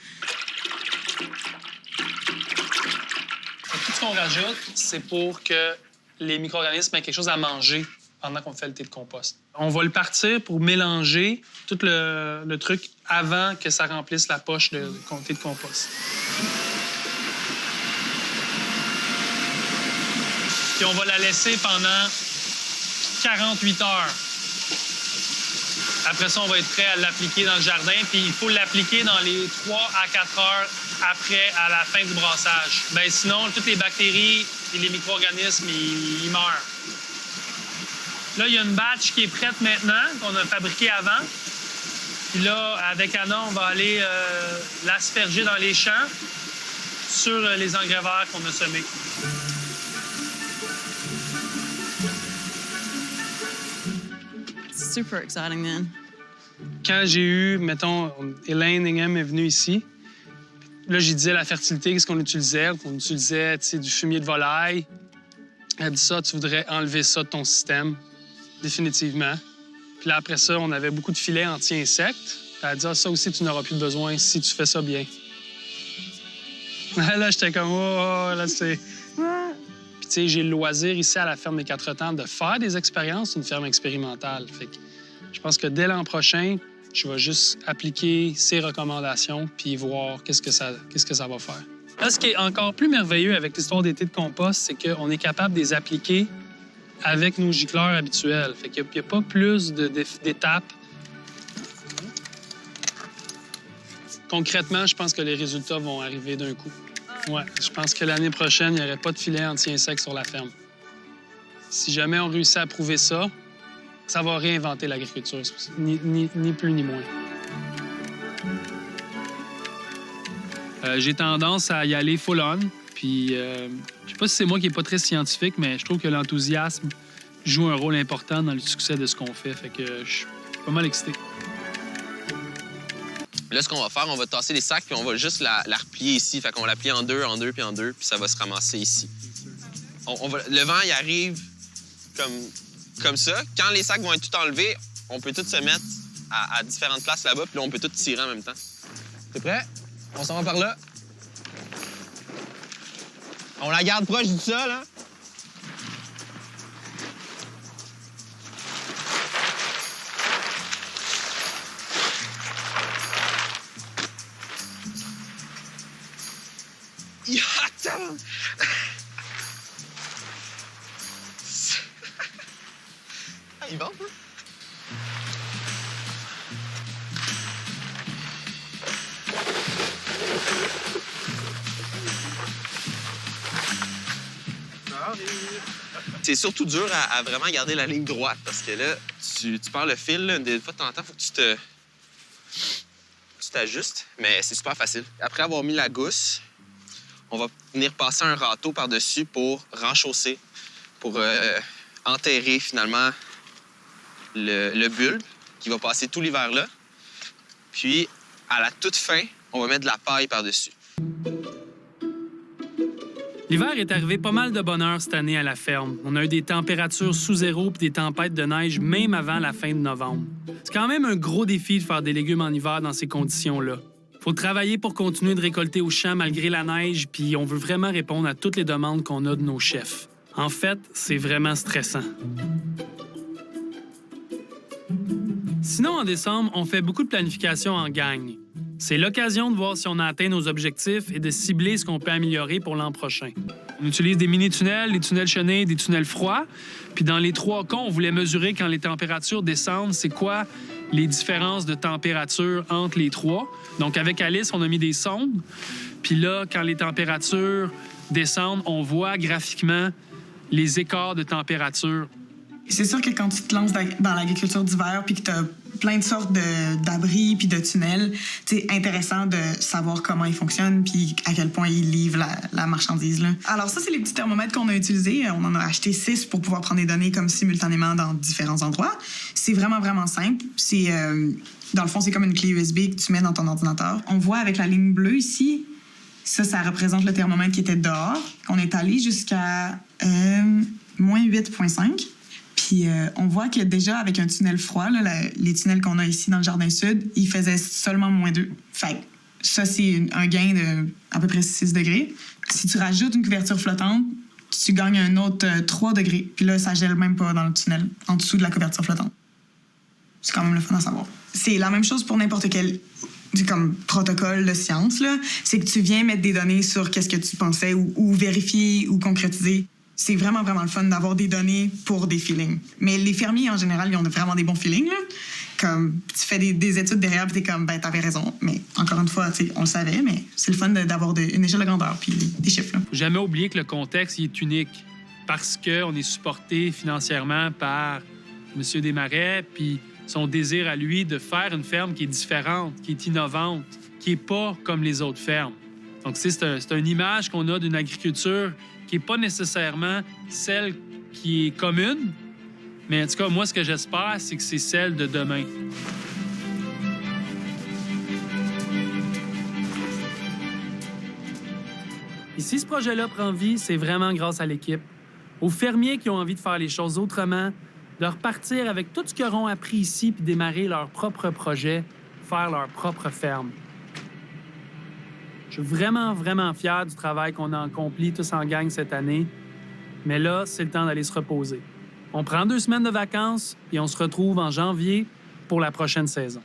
Speaker 1: Tout ce qu'on rajoute, c'est pour que les micro-organismes aient quelque chose à manger pendant qu'on fait le thé de compost. On va le partir pour mélanger tout le truc avant que ça remplisse la poche de thé de compost. Puis on va la laisser pendant 48 heures. Après ça, on va être prêt à l'appliquer dans le jardin. Puis il faut l'appliquer dans les 3 à 4 heures après, à la fin du brassage. Bien, sinon, toutes les bactéries et les micro-organismes, ils meurent. Là, il y a une batch qui est prête maintenant, qu'on a fabriquée avant. Puis là, avec Anna, on va aller l'asperger dans les champs sur les engrais verts qu'on a semés.
Speaker 15: Super exciting, man.
Speaker 1: Quand j'ai eu, mettons, Elaine Ingham est venue ici, là, j'ai dit la fertilité, qu'est-ce qu'on utilisait? On utilisait, tu sais, du fumier de volaille. Elle dit ça, tu voudrais enlever ça de ton système, définitivement. Puis là, après ça, on avait beaucoup de filets anti-insectes. Elle a dit, ça aussi, tu n'auras plus besoin si tu fais ça bien. Là, j'étais comme, oh, là, c'est... Puis, tu sais, j'ai le loisir ici à la ferme des Quatre-Temps de faire des expériences, une ferme expérimentale. Fait que je pense que dès l'an prochain, je vais juste appliquer ces recommandations puis voir qu'est-ce que ça va faire. Là, ce qui est encore plus merveilleux avec l'histoire d'été de compost, c'est qu'on est capable de les appliquer avec nos gicleurs habituels. Fait qu'il n'y a pas plus d'étapes. Concrètement, je pense que les résultats vont arriver d'un coup. Ouais, je pense que l'année prochaine, il n'y aurait pas de filet anti-insectes sur la ferme. Si jamais on réussit à prouver ça, ça va réinventer l'agriculture, ni plus ni moins. J'ai tendance à y aller full-on, puis je sais pas si c'est moi qui n'est pas très scientifique, mais je trouve que l'enthousiasme joue un rôle important dans le succès de ce qu'on fait, fait que je suis pas mal excité.
Speaker 11: Là, ce qu'on va faire, on va tasser les sacs puis on va juste la replier ici. Fait qu'on la plie en deux, puis en deux, puis ça va se ramasser ici. Le vent, il arrive comme ça. Quand les sacs vont être tout enlevés, on peut tous se mettre à différentes places là-bas, puis là, on peut tous tirer en même temps. T'es prêt? On s'en va par là. On la garde proche du sol, hein? Il va, hein? C'est surtout dur à vraiment garder la ligne droite parce que là, tu perds le fil. Là, des fois, de temps en temps, il faut que tu t'ajustes, mais c'est super facile. Après avoir mis la gousse, on va venir passer un râteau par-dessus pour renchausser, pour enterrer finalement le bulbe qui va passer tout l'hiver là. Puis, à la toute fin, on va mettre de la paille par-dessus.
Speaker 1: L'hiver est arrivé pas mal de bonheur cette année à la ferme. On a eu des températures sous zéro puis des tempêtes de neige même avant la fin de novembre. C'est quand même un gros défi de faire des légumes en hiver dans ces conditions-là. Faut travailler pour continuer de récolter au champ malgré la neige, puis on veut vraiment répondre à toutes les demandes qu'on a de nos chefs. En fait, c'est vraiment stressant. Sinon, en décembre, on fait beaucoup de planification en gang. C'est l'occasion de voir si on a atteint nos objectifs et de cibler ce qu'on peut améliorer pour l'an prochain. On utilise des mini-tunnels, des tunnels chenés, des tunnels froids. Puis dans les 3 cas, on voulait mesurer quand les températures descendent, c'est quoi les différences de température entre les 3. Donc avec Alice, on a mis des sondes. Puis là, quand les températures descendent, on voit graphiquement les écarts de température.
Speaker 16: C'est sûr que quand tu te lances dans l'agriculture d'hiver puis que tu as plein de sortes d'abris puis de tunnels, c'est intéressant de savoir comment ils fonctionnent puis à quel point ils livrent la marchandise. Là. Alors ça, c'est les petits thermomètres qu'on a utilisés. On en a acheté 6 pour pouvoir prendre des données comme simultanément dans différents endroits. C'est vraiment, vraiment simple. Dans le fond, c'est comme une clé USB que tu mets dans ton ordinateur. On voit avec la ligne bleue ici, ça représente le thermomètre qui était dehors, qu'on est allé jusqu'à moins 8,5. Puis on voit que déjà, avec un tunnel froid, là, les tunnels qu'on a ici dans le jardin sud, ils faisaient seulement moins 2. Fait que ça, c'est un gain de à peu près 6 degrés. Si tu rajoutes une couverture flottante, tu gagnes un autre 3 degrés. Puis là, ça gèle même pas dans le tunnel, en dessous de la couverture flottante. C'est quand même le fun à savoir. C'est la même chose pour n'importe quel comme protocole de science. Là. C'est que tu viens mettre des données sur qu'est-ce que tu pensais ou vérifier ou concrétiser. C'est vraiment, vraiment le fun d'avoir des données pour des feelings. Mais les fermiers, en général, ils ont vraiment des bons feelings. Là. Comme, tu fais des études derrière, puis t'es comme, ben, t'avais raison. Mais encore une fois, on le savait, mais c'est le fun d'avoir une échelle de grandeur puis des chiffres. Là.
Speaker 1: Faut jamais oublier que le contexte il est unique parce qu'on est supporté financièrement par M. Desmarais, puis son désir à lui de faire une ferme qui est différente, qui est innovante, qui n'est pas comme les autres fermes. Donc, c'est une image qu'on a d'une agriculture qui n'est pas nécessairement celle qui est commune, mais en tout cas, moi, ce que j'espère, c'est que c'est celle de demain. Et si ce projet-là prend vie, c'est vraiment grâce à l'équipe, aux fermiers qui ont envie de faire les choses autrement, de repartir avec tout ce qu'ils auront appris ici puis démarrer leur propre projet, faire leur propre ferme. Je suis vraiment, vraiment fier du travail qu'on a accompli tous en gang cette année. Mais là, c'est le temps d'aller se reposer. On prend 2 semaines de vacances et on se retrouve en janvier pour la prochaine saison.